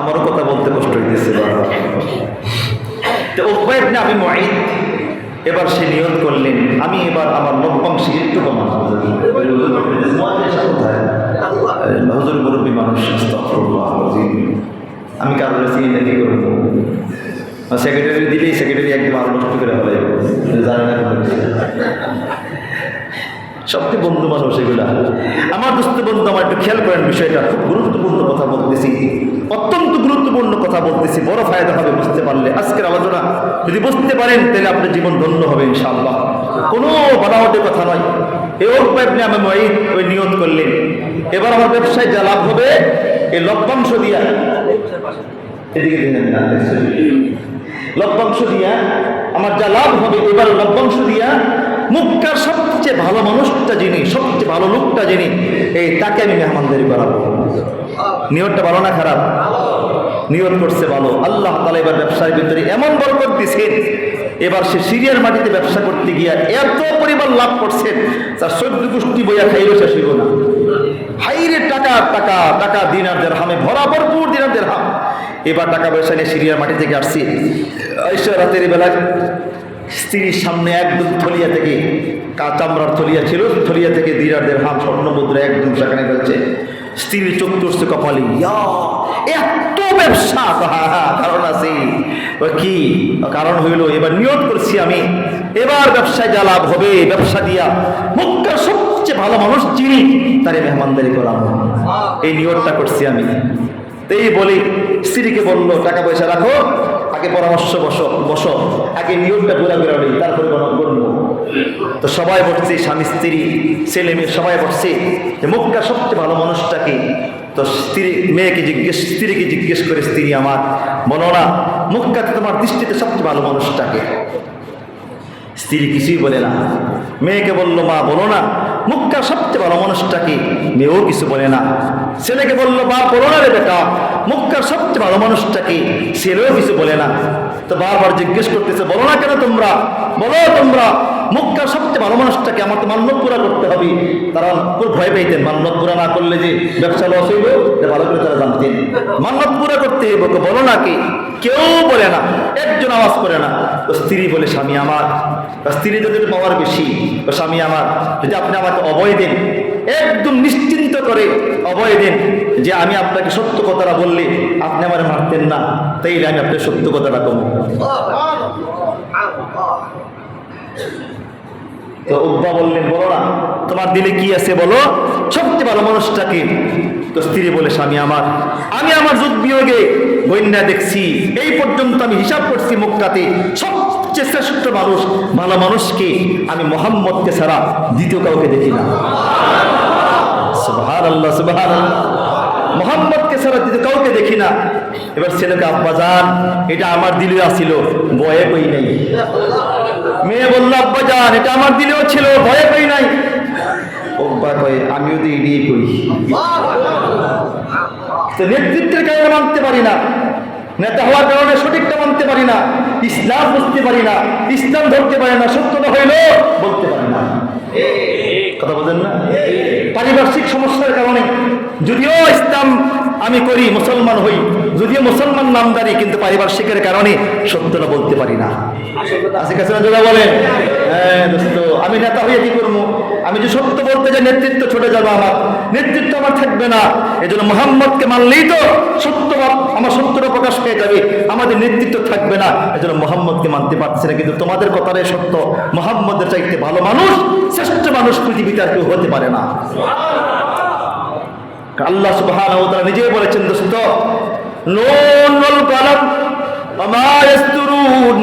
আমারও কথা বলতে কষ্ট হইতেছে। উকবা ইবনে আবি মুঈত এবার সে নিয়ত করলেন, আমি এবার আমার লভ্যাংশে একটু কমাবো। হুজুর মুরব্বী মানুষ, আস্তাগফিরুল্লাহ আযীম। আমি কারোর চিনি না, কি করবো? সেক্রেটারি দিলেই সেক্রেটারি একদম আরো নষ্ট করে ফেলে, জানে না। সবচেয়ে বন্ধু মানুষ এগুলা। আমার দোস্ত বন্ধু, আমার একটু খেয়াল করেন বিষয়টা, খুব গুরুত্বপূর্ণ কথা বলতেছি, অত্যন্ত গুরুত্বপূর্ণ কথা বলতেছি, বড় ফায়দা হবে বুঝতে পারলে। আজকের আলোচনা যদি বুঝতে পারেন তাহলে আপনার জীবন ধন্য হবে ইনশাআল্লাহ। কোনো বানাওয়াটের কথা নয়। এই উকবা ইবনে আবি মুআইদ ওই নিয়ত করলেন, এবার আমার ব্যবসায় যা লাভ হবে এই লভ্যাংশ দিয়া, এদিকে লভ্যাংশ দিয়া আমার যা লাভ হবে, এবার লভ্যাংশ দিয়া মক্কার সবচেয়ে ভালো মানুষটা যিনি, সবচেয়ে ভালো লোকটা যিনি, এই তাকে আমি মেহমানদারি করাবো। নিয়তটা ভালো না খারাপ? নিয়ত করছে ভালো। আল্লাহ তাআলা এবার ব্যবসার ভিতরে এমন বরকত দিয়েছেন, এবার সে সিরিয়ার মাটিতে ব্যবসা করতে গিয়া এত পরিমাণ লাভ করছেন, তার 14 গোষ্ঠী বইয়া খাইল শেষ হইল না। হাইরে টাকা টাকা টাকা, দিনার দিরহামে ভরা ভরপুর দিনার দিরহাম। এবার টাকা পয়সা নিয়ে সিরিয়ার মাটি থেকে আসছি, রাতের বেলা স্ত্রীর সামনে একদম থলিয়া থেকে, চামড়ার থলিয়া ছিল, থলিয়া থেকে দিনার দিরহাম স্বর্ণ মুদ্রা একদম সেখানে ফেলছে। স্ত্রীর চোখ তুলছে কপালে, এত ব্যবসা। কারণ আছে কি? কারণ হইল এবার নিয়ত করছি আমি, এবার ব্যবসায় যা লাভ হবে, ব্যবসা দিয়া মক্কার সবচেয়ে ভালো মানুষ চিনি তারে মেহমানদারি করাবো। এই নিয়তটা করছি আমি। এই বলি স্ত্রীকে বললো, টাকা পয়সা রাখো, আগে পরামর্শ বসো, আগে নিয়তটা ঘোরা করে নিই, তারপরে বলবো। তো সবাই বসছে, স্বামী স্ত্রী ছেলে মেয়ে সবাই বসছে, যে মক্কার সবচেয়ে ভালো মানুষটাকে। তো স্ত্রীকে জিজ্ঞেস করে, স্ত্রী আমার বলো না, মক্কাতে তোমার দৃষ্টিতে সবচেয়ে ভালো মানুষটাকে? স্ত্রী কিছুই বলে না। মেয়েকে বললো, মা বলো না, মক্কার সবচেয়ে ভালো মানুষটাকে? মেয়েও কিছু বলে না। ছেলেকে বললো, বা বলো না রে বেটা, মক্কার সবচেয়ে ভালো মানুষটাকে? ছেলেও কিছু বলে না। তো বারবার জিজ্ঞেস করতেছে, বলো না কেন তোমরা, বলো তোমরা, মক্কার সবচেয়ে ভালো মানুষটাকে? আমার তো মান্যত পুরা করতে হবে। তারা খুব ভয় পেতেন, মান্যত পুরা না করলে যে ব্যবসা লস হইব, ভালো করে তারা জানতেন। মান্যত পুরা করতে হইব, বলো না কি? কেউ বলে না, একজন আওয়াজ করে না। তো স্ত্রী বলে, স্বামী আমার, স্ত্রী যদি পাওয়ার বেশি, স্বামী আমার, যদি আপনি আমাকে অভয় দেন, একদম নিশ্চিন্ত করে অভয় দেন যে আমি আপনাকে সত্য কথাটা বললে আপনি আমার মারতেন না, তাইলে আমি আপনার সত্য কথাটা কম। তো উকবা বললেন, বলো না, তোমার দিলে কি আছে বলো, সবচেয়ে ভালো মানুষটাকে? তো স্ত্রী বলে, স্বামী আমার, আমি আমার যুগ বিয়োগে বন্যা দেখছি, এই পর্যন্ত আমি হিসাব করছি মক্কাতে সবচেয়ে শ্রেষ্ঠ মানুষ, ভালো মানুষকে আমি মুহাম্মদকে ছাড়া দ্বিতীয় কাউকে দেখি না। সুবহানাল্লাহ, সুবহানাল্লাহ। মুহাম্মদকে ছাড়া দ্বিতীয় কাউকে দেখি না। এবার ছেলেকে, আব্বা জান, এটা আমার দিলেও আসিল, ভয়ে কই নাই। মেয়ে বলল, আব্বা জান, এটা আমার দিলেও ছিল, ভয়ে কই নাই। ওব্বা কয়, আমিও তো এড়িয়ে করি। তো নেতৃত্বের কারণে মানতে পারি না, নেতা হওয়ার কারণে সঠিকটা মানতে পারি না, ইসলাম বুঝতে পারি না, ইসলাম ধরতে পারি না, সত্যটা হইল বলতে পারি না। কথা বলেন না? পারিপার্শ্বিক সমস্যার কারণে যদিও ইসলাম আমি করি, মুসলমান হই, যদিও মুসলমান নামদারি, কিন্তু পারিপার্শ্বিকের কারণে সত্যটা বলতে পারি না। আছে কাছে না যারা বলেন, হ্যাঁ দোস্ত, আমি নেতা হয়ে কি করবো? আমি যে সত্য বলতে যাই, নেতৃত্ব ছুটে যাবো, আমার নেতৃত্ব আমার থাকবে না। এই জন্য মুহাম্মদকে মানলেই তো সত্য, আমার সত্যটা প্রকাশ পেয়ে যাবে, আমাদের নেতৃত্ব থাকবে না। এই জন্য মুহাম্মদকে মানতে পারছে না। কিন্তু তোমাদের কথাটাই সত্য, মুহাম্মদের চাইতে ভালো মানুষ, শ্রেষ্ঠ মানুষ পৃথিবীতে আর কেউ হতে পারে না। আল্লাহ সুবহানাহু ওয়া তাআলা নিজেই বলেছেন, দোস্ত, নুন ওয়াল কালাম ওয়া মা ইয়াসতুরুন।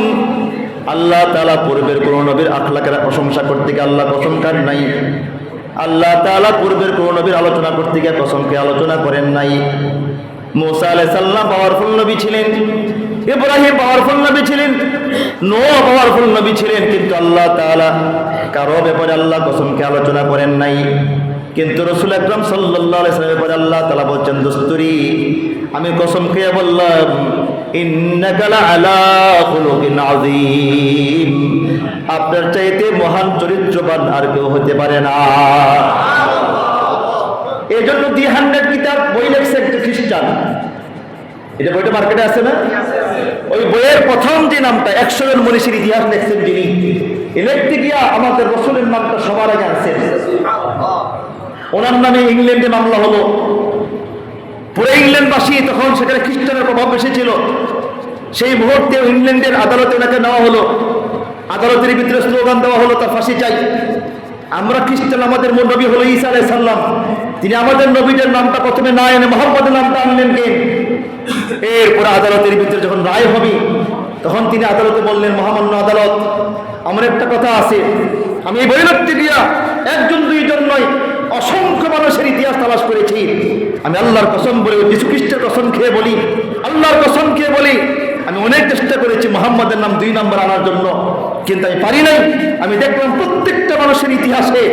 আল্লাহ তাআলা পূর্বের কোন নবীর আখলাকের প্রশংসা করতে গিয়ে আল্লাহ কসম কাট নাই। আল্লাহ তাআলা পূর্বের কোন নবীর আলোচনা করতে গিয়ে কসমকে আলোচনা করেন নাই। মুসা আলাইহিস সালাম পাওয়ারফুল নবী ছিলেন, ইব্রাহিম পাওয়ারফুল নবী ছিলেন, নূহ পাওয়ারফুল নবী ছিলেন, কিন্তু আল্লাহ তাআলা কারো ব্যাপারে আল্লাহ কসমকে আলোচনা করেন নাই। কিন্তু রাসূল আকরাম সাল্লাল্লাহু আলাইহি ওয়াসাল্লামের ব্যাপারে আল্লাহ তাআলা বলেন, দোস্তরি, আমি কসম খেয়ে বললাম, ইন্নাকা লাআলা খুলুকিন আযীম, আপনার চাইতে মহান চরিত্রবান আর কেউ হতে পারে না। এই জন্য দি 100 কিতাব বই লেখছে একটা খ্রিস্টান, এটা বইটা মার্কেটে আছে না? ওই বইয়ের প্রথম যে নামটা 100 জন মনীষীর ইতিহাস লিখছেন যিনি, লিখতে গিয়া আমাদের রসুলের নামটা সবার আগে আনছেন। ওনার নামে ইংল্যান্ডে মামলা হলো। পুরো ইংল্যান্ডবাসী, তখন সেখানে খ্রিস্টানের প্রভাব বেশি ছিল, সেই মুহূর্তে ইংল্যান্ডের আদালতে ওনাকে নেওয়া হলো। আদালতের ভিতরে স্লোগান দেওয়া হলো তার ফাঁসি চাই। আমরা খ্রিস্টান, আমাদের নবী হলো ঈসা আলাইহিস সালাম, তিনি আমাদের নবীদের নামটা প্রথমে না এনে মুহাম্মদের নামটা আনলেন কে? এরপরে আদালতের ভিতরে যখন রায় হবে, তখন তিনি আদালতে বললেন, মহামান্য আদালত, আমার একটা কথা আছে, আমি এই বই লিখতে গিয়া একজন দুইজন নয়, অসংখ্য মানুষের ইতিহাস তালাশ করেছি। আমি আল্লাহর কসম বলে, যীশু খ্রিস্টের কসম খেয়ে বলি, আল্লাহর কসম খেয়ে বলি, আমি অনেক চেষ্টা করেছি মুহাম্মদের নাম 2 নম্বর আনার জন্য, কিন্তু আমি পারি নাই। আমি দেখলাম প্রত্যেকটা মানুষের ইতিহাসে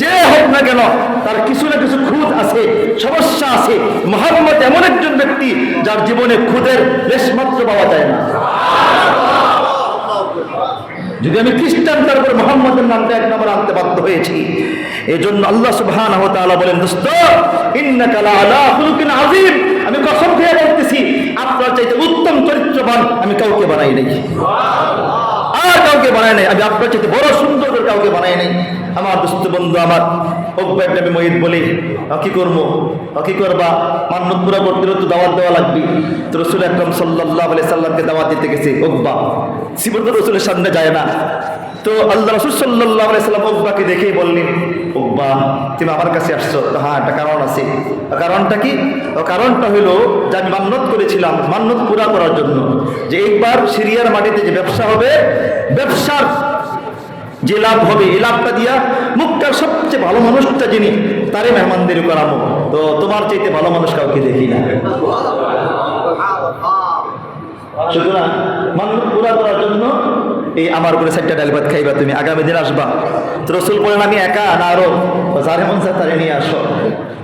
যে হোক না কেন তার কিছু না কিছু খুঁত আছে, সমস্যা আছে। মুহাম্মদ এমন একজন ব্যক্তি যার জীবনে খুদের লেশমাত্র পাওয়া যায় না। যদি আমি খ্রিস্টান, তারপর মুহাম্মদের নামটা 1 নম্বর আনতে বাধ্য হয়েছি। এই জন্য আল্লাহ সুবহানাহু ওয়া তাআলা বলেন, দোস্ত, ইন্নাকা লাআলা খুলুকিন আযীম, আমি কসম খেয়ে বলতেছি, আপনার চাইতে উত্তম চরিত্রবান আমি কাউকে বানাই নাই, আর কাউকে বানাই নাই। আমি আপনার চাইতে বড় সুন্দর কাউকে বানাই নাই। আমার দোস্ত বন্ধু, আমার উকবা ইবনে আবি মুঈত বলি, কি করবো, কি করবা, মান্নত পুরা করতে তো দাওয়াত দেওয়া লাগবে। তো রাসূল আকরাম সাল্লাল্লাহু আলাইহি সাল্লামকে দাওয়াত দিতে গেছে উকবা, সিবত রাসূলের সামনে যায় না। তো আল্লাহ রাসূল সাল্লাল্লাহু আলাইহি সাল্লাম উকবাকে দেখেই বললেন, উকবা, তুমি আমার কাছে আসছো? হ্যাঁ, একটা কারণ আছে। কারণটা কি? কারণটা হলো যে আমি মান্নত করেছিলাম, মান্নত পুরা করার জন্য, যে একবার সিরিয়ার মাটিতে যে ব্যবসা হবে, ব্যবসার যে লাভ হবে, এই লাভটা দিয়া মক্কার সবচেয়ে ভালো মানুষটা যিনি, তারে মেহমানদারি করাবো। তো তোমার চাইতে ভালো মানুষ কাউকে দেখি না। সুতরাং মান্নত পুরা করার জন্য এই আমার করে 4টা ডাল ভাত খাইবা, তুমি আগামী দিন আসবা। তো রাসূল বলেন, আমি একা না, আরো যারে মন চায় তারে নিয়ে আসো।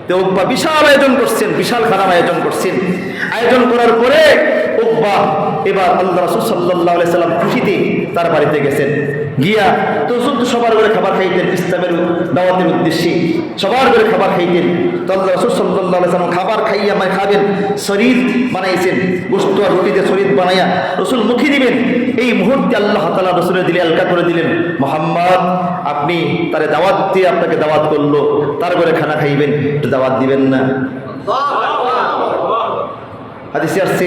তো উকবা বিশাল আয়োজন করছেন, বিশাল খারাপ আয়োজন করছেন। আয়োজন করার পরে উকবা এবার আল্লাহ রাসূল সাল্লাল্লাহু আলাইহি সাল্লাম খুশিতে তার বাড়িতে গেছেন। গিয়া তো সবার করে খাবার খাইতেন, ইসলামের দাওয়াতের উদ্দেশ্যে সবার করে খাবার খাইতেন। তো আল্লাহ রাসূল সাল্লাল্লাহু আলাইহি সাল্লাম খাবার খাইয়া খাবেন, শরীর বানাইছেন, গোশত আর রুটিতে শরীর বানাইয়া রাসূল মুখে দিবেন। এই মুহূর্তে আল্লাহ তাআলা রাসূলের দিলে আলকা করে দিলেন, মুহাম্মদ, আপনি তারে দাওয়াত দিয়ে আপনাকে দাওয়াত করলো, তার করে খানা খাইবেন, একটু দাওয়াত দিবেন না? হাদিসে আসছে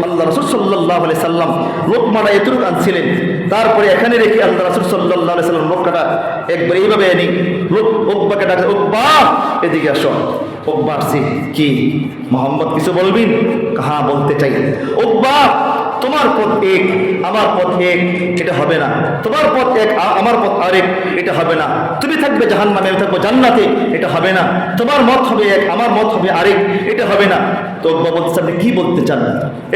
আল্লাহ রাসূল সাল্লাল্লাহু আলাইহি সাল্লাম লোকমাটা এতটুকু আনছিলেন, তারপরে এখানে রেখে আল্লাহ রাসূল সাল্লাল্লাহু আলাইহি সাল্লাম লোকটা একবার এইভাবে এনে উকবাকে ডাকে, উকবা এদিকে আসো। উকবা আসছে, কি মুহাম্মদ কিছু বলবেন? হ্যাঁ, বলতে চাই। উকবা, তোমার পথ এক, আমার পথ এক, এটা হবে না। তোমার পথ এক, আমার পথ আরেক, এটা হবে না। তুমি থাকবে জাহান্নামে, আমি থাকবো জান্নাতে, এটা হবে না। তোমার মত হবে এক, আমার মত হবে আরেক, এটা হবে না। তো উকবা বলতে, আপনি কি বলতে চান?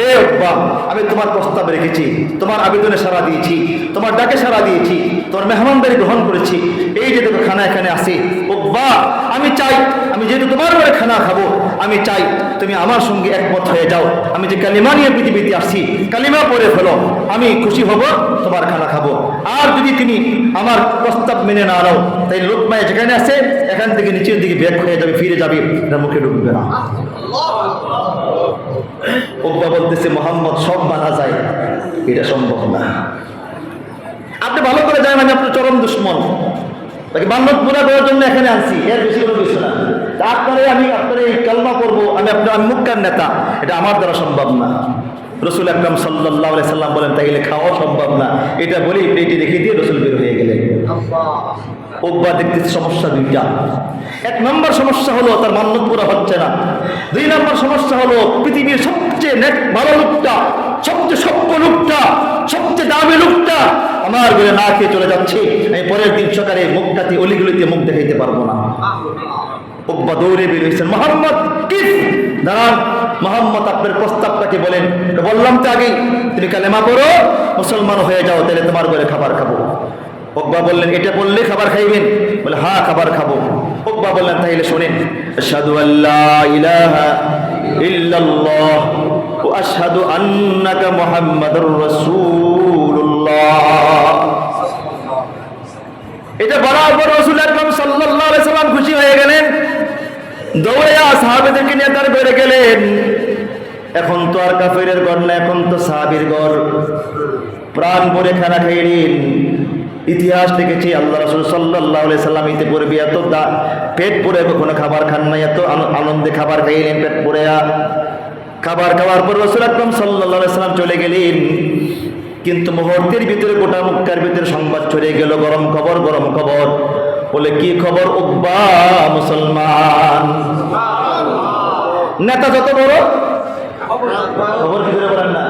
এ উকবা, আমি তোমার প্রস্তাব রেখেছি, তোমার আবেদনে সাড়া দিয়েছি, তোমার ডাকে সাড়া দিয়েছি, তোমার মেহমানদারি গ্রহণ করেছি। এই যে দেখো খানা এখানে আসে, উকবা, আমি চাই, আমি যেহেতু তোমার ঘরে খানা খাবো, আমি চাই তুমি আমার সঙ্গে একমত হয়ে যাও। আমি যে কালিমা নিয়ে পৃথিবীতে আসছি, কালিমা পড়ে ফেলো, আমি খুশি হব, তোমার খানা খাবো। আর যদি তুমি আমার প্রস্তাব মেনে না নাও, তাই লোকমায় যেখানে আছে এখান থেকে নিচের দিকে ব্যাক হয়ে যাবে, ফিরে যাবে, এটা মুখে ঢুকবে না। উকবা বলতেছে, মুহাম্মদ, সব মানা যায়, এটা সম্ভব না। আপনি ভালো করে জানেন আমি আপনার চরম দুশ্মন, তাকে মান্নত পুরা করার জন্য এখানে আনছি, এর বেশি কোনো কিছু না। আপনারে আমি আপনার এই কালমা করবো, আমি মুক্কার নেতা, এটা আমার দ্বারা সম্ভব না। রাসূল আকরাম সাল্লাল্লাহু আলাইহি সাল্লাম বলেন, তাইলে খাওয়া সম্ভব না। এটা বলি প্লেটে রেখে দিয়ে রাসূল বের হয়ে গেলেন। উকবা দেখতেছে সমস্যা 2টা। 1 নম্বর সমস্যা হলো তার মান্নত পুরা হচ্ছে না। 2 নম্বর সমস্যা হলো পৃথিবীর সবচেয়ে ভালো লোকটা, সবচেয়ে সভ্য লোকটা, সবচেয়ে দামি লোকটা আমার ঘরে না খেয়ে চলে যাচ্ছে, আমি পরের দিন সকালে মুখটাতে অলিগুলিতে মুখ দেখাইতে পারবো না। উকবা দৌড়ে বের হয়েছেন, মুহাম্মদ কি দাঁড়ান, মুহাম্মদ আপনার প্রস্তাবটাকে বলেন। বললাম তো আগেই, তুমি কালেমা পড়ো, মুসলমান হয়ে যাও, তাহলে তোমার ঘরে খাবার খাবো। উকবা বললেন, এটা বললে খাবার খাইবেন? বলে, হ্যাঁ, খাবার খাবো। উকবা বললেন, তাহলে শোনেন, আশহাদু আল্লা ইলাহা ইল্লাল্লাহ ওয়া আশহাদু আন্নাকা মুহাম্মাদুর রাসূলুল্লাহ। এটা বলার পর রাসূল আকরাম সাল্লাল্লাহু আলাইহি সাল্লাম খুশি হয়ে গেলেন, দৌড়ে সাহাবাদেরকে নিয়ে তার ঘরে গেলেন। এখন তো আর কাফেরের ঘর না, এখন তো সাহাবীর ঘর। প্রাণ ভরে খানা খাইলেন। ইতিহাস দেখেছি আল্লাহ রাসূল সাল্লাল্লাহু আলাইহি সাল্লাম ইতে পড়বে এত পেট পরে কখনো খাবার খান না, এত আনন্দে খাবার খাইলেন পেট পরে। খাবার খাওয়ার পর রাসূল আকরাম সাল্লাল্লাহু আলাইহি সাল্লাম চলে গেলেন, কিন্তু মুহূর্তের ভিতরে গোটা মক্কার ভিতরে সংবাদ ছড়িয়ে গেল, গরম খবর, গরম খবর। বলে কি খবর? উকবা মুসলমান। নেতা যত বড় খবর কি করে বলেন না,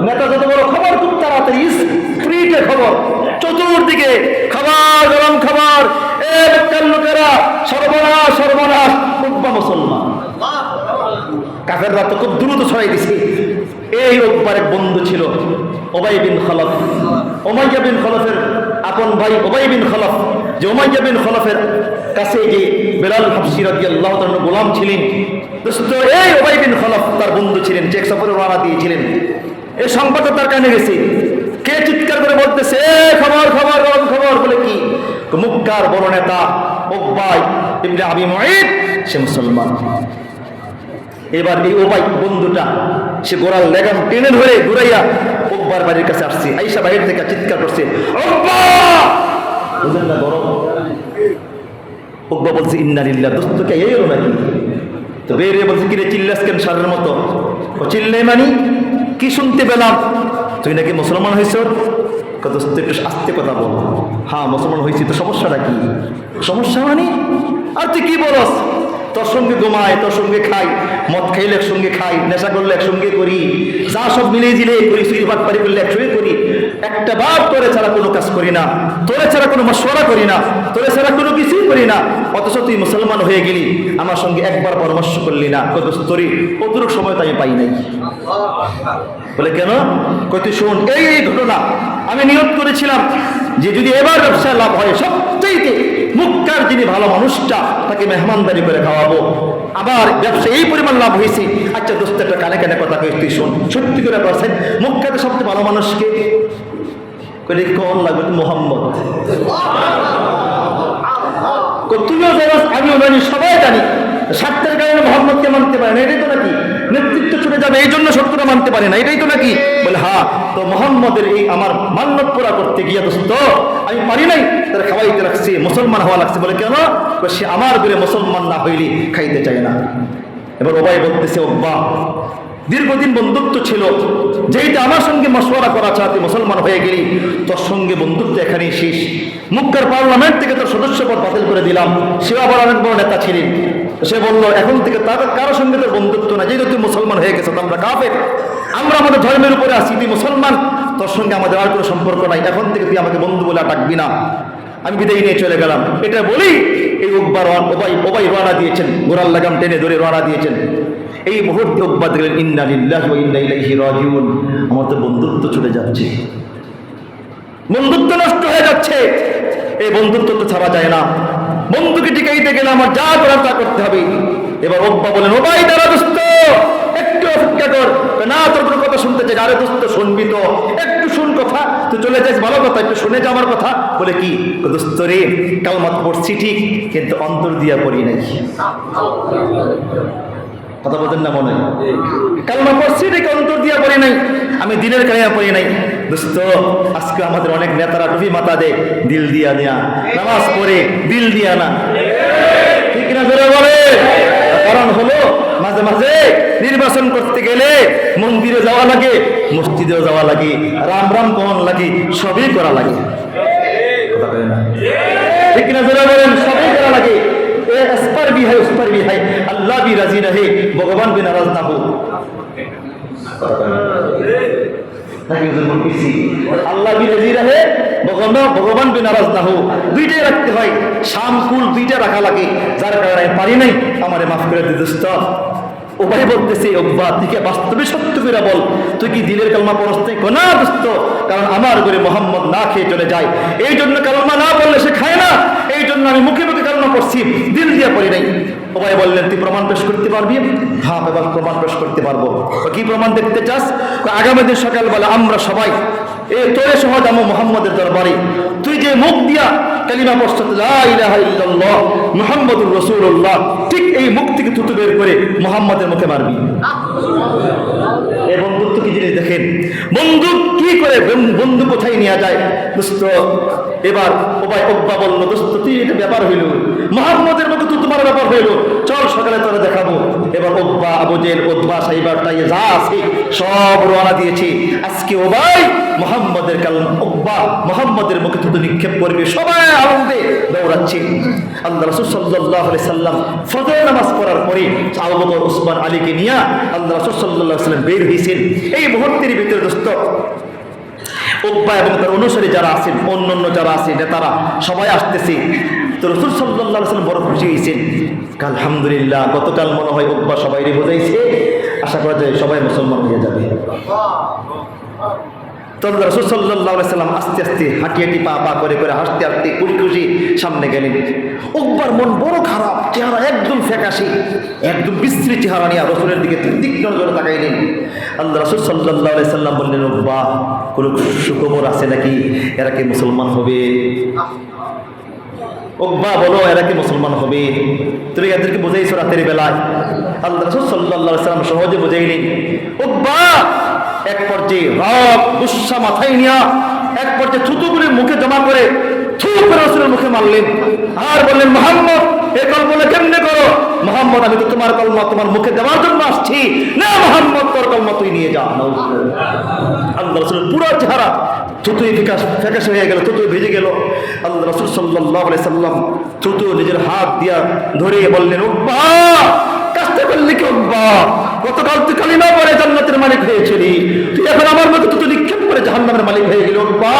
নেতা যত বড় খবর খুব তাড়াতাড়ি স্প্রিটে খবর, চতুর্দিকে খাবার, গরম খাবার। এ মক্কার লোকেরা সর্বনাশ, সর্বনাশ, উকবা মুসলমান। কাফেররা তো খুব দ্রুত ছড়াই দিছে। এই উকবার এক বন্ধু ছিল উবাই বিন খালাফ, উমাইয়া বিন খালাফের আপন ভাই উবাই বিন খালাফ, যে উমাইয়া বিন খালাফের কাছে যে বেলাল হাবশী রাদিয়াল্লাহু তাআলা গোলাম ছিলেন। দোস্ত, এই উবাই বিন খালাফ তার বন্ধু ছিলেন, যে এক সফরে রওনা দিয়েছিলেন। এই সংবাদটা তার কানে গেছে। কে চিৎকার করে বলতেছে, এ খবর, খবর, গরম খবর। বলে কি? মক্কার বড় নেতা উকবা ইবনে আবি মুঈত, সে মুসলমান। এবার এই উবাই বন্ধুটা সে গোড়ার লেগাম টেনে ধরে ঘুরাইয়া উকবার বাড়ির কাছে আসছে। আয়েশা বাইরে থেকে চিৎকার করছে, উকবা! বুঝলেন না গরম? উকবা বলছে, ইন্না লিল্লাহ। দোস্ত কে এই হলো নাকি? তো বেরে বলছে, কিরে চিল্লাস কেন সারের মতো? ও চিল্লাই মানি কি শুনতে পেলাম? তুই নাকি মুসলমান হয়েছ? দোস্ত একটু আস্তে কথা বল। হ্যাঁ মুসলমান হয়েছি। তো সমস্যাটা কি? সমস্যা মানে? আর তুই কি বলস? তোর সঙ্গে ঘুমাই, তোর সঙ্গে খাই, মদ খাইলে একসঙ্গে খাই, নেশা করলে একসঙ্গে করি, যা সব মিলিয়ে জিলে করি, চুরি বাটপারি করলে একসঙ্গে করি। একটা বার তোরে ছাড়া কোনো কাজ করি না, তোরে ছাড়া কোনো মশওয়ারা করি না, তোরে ছাড়া কোনো কিছুই করি না। অথচ তুই মুসলমান হয়ে গেলি, আমার সঙ্গে একবার পরামর্শ করলি না। কত তোরই কতটুক সময় তো আমি পাই নাই। বলে কেন? কত শোন, এই ঘটনা আমি নিয়ত করেছিলাম যে যদি এবার ব্যবসায় লাভ হয়, সবচাইতে মক্কার যিনি ভালো মানুষটা তাকে মেহমানদারি করে খাওয়াবো। আবার ব্যবসা এই পরিমাণ লাভ হয়েছে। আচ্ছা দোস্ত, একটা কানে কানে কথা কই, তুই শোন, সত্যি করে বলছেন মক্কাতে সবচেয়ে ভালো মানুষকে কোন লাগবে? মোহাম্মদ। তুমিও জানো, আমিও জানি, সবাই জানি। স্বার্থের কারণে মোহাম্মদকে মানতে পারে না, এটাই তো নাকি? নেতৃত্ব ছুটে যাবে এই জন্য শত্রুরা মানতে পারে না, এটাই তো নাকি? বলে হ্যাঁ। তো মোহাম্মদের এই আমার মান্যত পুরা করতে গিয়ে দোস্ত আমি পারি নাই, তারা খাওয়াইতে রাখছি, মুসলমান হওয়া লাগছে। বলে কেন? সে আমার ঘরে মুসলমান না হইলে খাইতে চায় না। এবার উবাই বলতেছে, উকবা দীর্ঘদিন বন্ধুত্ব ছিল, যেইটা আমার সঙ্গে মশওয়ারা করা চাতে মুসলমান হয়ে গেলি, তোর সঙ্গে বন্ধুত্ব এখানেই শেষ। মক্কার পার্লামেন্ট থেকে তোর সদস্যপদ বাতিল করে দিলাম। সেও আবার অনেক বড় নেতা ছিলেন। সে বললো, এখন থেকে তার কারোর সঙ্গে তোর বন্ধুত্ব না, যেহেতু তুই মুসলমান হয়ে গেছো, আমরা কাফের, আমরা আমাদের ধর্মের উপরে আছি, তুই মুসলমান, তোর সঙ্গে আমাদের আর কোনো সম্পর্ক নাই, এখন থেকে তুই আমাকে বন্ধু বলে ডাকবি না। আমি বিদায় নিয়ে চলে গেলাম। এটা বলি এই উবাই রওনা দিয়েছেন, গোড়ার লাগাম টেনে ধরে রওনা দিয়েছেন। এই মুহূর্তে উকবা দিলেন, ইন্না লিল্লাহি ওয়া ইন্না ইলাইহি রাজিউন। আমার তো বন্ধুত্ব চলে যাচ্ছে, বন্ধুত্ব নষ্ট হয়ে যাচ্ছে। এই বন্ধুত্ব তো ছাড়া যায় না, বন্ধুকে টিকাইতে গেলে আমার যা করার তা করতে হবে। এবার উকবা বলেন, উবাই দাঁড়া দোস্ত, একটু অপেক্ষা কর। না, তোর কোনো কথা শুনতে চাই। আরে দোস্ত শুনবি তো, একটু শুন কথা, তুই চলে যাস ভালো কথা, একটু শুনে যা আমার কথা। বলে কি? দোস্ত রে, কালমাত পড়ছি ঠিক, কিন্তু অন্তর দিয়া পড়ি নাই। কথা বলতেন না মনে? কালমা পড়ছি ঠিক, অন্তর দিয়া পড়ি নাই, আমি দিনের কালিমা পড়ি নাই। দোস্ত, আজকে আমাদের অনেক নেতারা টুপি মাথা দে, দিল দিয়া দেয়া, নামাজ পড়ে দিল দিয়া না, ঠিক না? ধরে বলে কারণ হলো মাঝে মাঝে নির্বাচন করতে গেলে মন্দিরে যাওয়া লাগে, মসজিদেও যাওয়া লাগে, রাম রাম কমন লাগে, সবই করা লাগে, ঠিক না? ধরে বলেন সবই করা লাগে। इस पर भी है, अल्लाह भी राजी रहे, भगवान भी नाराज ना हो। আল্লাহ भी राजी रहे, भगवान भी नाराज ना हो। দুইটাই রাখতে হয়, শামকুল দুইটা রাখা লাগে। যার কারণে পারি নাই, আমারে মাফ করে দে দোস্ত। উবাই বলতেছে, উকবা তুই বাস্তবে সত্য করে বল, তুই কি দিলের কালমা পড়স? না দোস্ত, কারণ আমার ঘরে মোহাম্মদ না খেয়ে চলে যায়, এই জন্য কালমা না বললে সে খায় না, এই জন্য আমি মুখে মুখে কালমা পড়ছি, দিল দিয়ে পড়ি নাই। উবাই বললেন, তুই প্রমাণ পেশ করতে পারবি? হ্যাঁ এবার প্রমাণ পেশ করতে পারবো। কি প্রমাণ দেখতে চাস? আগামী দিন সকালবেলা আমরা সবাই তোরে সহ যাবো মোহাম্মদের দরবারে, তুই যে মুখ দিয়া কালিমা পড়ছে লা ইলাহা ইল্লাল্লাহ মুহাম্মাদুর রাসূলুল্লাহ, ঠিক এই মুখ থেকে থুতু বের করে মুহাম্মাদের মুখে মারবি। এই বন্ধুত্ব কি জিনিস দেখেন, বন্দুক কি করে, বন্ধু কোথায় নিয়ে যায়। দোস্ত এবার ওব্বা বলল, দোস্ত তুই এটা ব্যাপার হইল, মুহাম্মাদের মুখে থুতু মারার ব্যাপার হইল, চল সকালে তোরা দেখাবো। এবার ওব্বা, আবু জেহেল, উতবা, সাইবা, টাইয়া যা আছে সব রওনা দিয়েছে। আজকে ওবাই মুহাম্মাদের কালাম, ওব্বা মুহাম্মাদের মুখে থুতু নিক্ষেপ করবে, সবাই আনন্দে দৌড়াচ্ছে। আল্লাহ রাসূল সাল্লাল্লাহু আলাইহি সাল্লাম ফজর নামাজ পড়ার পরে আবু বকর, ওসমান, আলীকে নিয়ে আল্লাহ রাসূল সাল্লাল্লাহু আলাইহি সাল্লাম বের হয়েছেন। এই মুহূর্তের ভিতরে দোস্ত ওব্বা এবং তার অনুসারী যারা আছেন, অন্যান্য যারা আছেন তারা সবাই আসতেছে। তো রাসূল সাল্লাল্লাহু আলাইহি সাল্লাম বড় খুশি হয়েছেন। আলহামদুলিল্লাহ, গতকাল মনে হয় ওব্বা সবাইকে বোঝাইছে, আশা করা যায় সবাই মুসলমান হয়ে যাবে। তো রাসূল সাল্লাল্লাহু আলাইহি সাল্লাম আস্তে আস্তে হাঁটি হাঁটি পা পা করে করে হাসতে হাসতে খুশি খুশি সামনে গেলেন। ওব্বার মন বড় খারাপ, চেহারা একদম ফ্যাকাশে, একদম বিশ্রী চেহারা নিয়ে রাসূলের দিকে তীক্ষ্ণ নজরে তাকাইলেন। আল্লাহ রাসূল সাল্লাল্লাহু আলাইহি সাল্লাম বললেন, ওব্বা কোনো সুখবর আছে নাকি, এরা কি মুসলমান হবে? ওব্বা বলো, এরা কি মুসলমান হবে? তুমি এদেরকে বুঝাইছো রাতের বেলায়। আল্লাহ রাসূল সাল্লাল্লাহু আলাইহি সাল্লাম সহজে বুঝাইলেন। ওব্বা এক পর্যায়ে রাগ গুসা মাথায় নিয়া এক পর্যায়ে থুতুগুলি মুখে জমা করে থু করে রাসূলের মুখে মারলেন, আর বললেন, মুহাম্মদ এই কলমা কেমনে করো? মুহাম্মদ আমি তো তোমার কলমা তোমার মুখে দেওয়ার জন্য আসছি না, মুহাম্মদ তোর কলমা তুই নিয়ে যা। আল্লাহ রাসূলের পুরো চেহারা থুতুই ফ্যাকাশে হয়ে গেল, থুতু ভিজে গেল। আল্লাহ রাসূল সাল্লাল্লাহু আলাইহি সাল্লাম থুতু নিজের হাত দিয়া ধরে বললেন, ওব্বা কাজটা করলি কি ওব্বা? গতকাল তুই কালিমা পড়ে জান্নাতের মালিক হয়েছিলি, তুই এখন আমার মতো থুতু নিক্ষেপ করে জাহান্নামের মালিক হয়ে গেলি ওব্বা।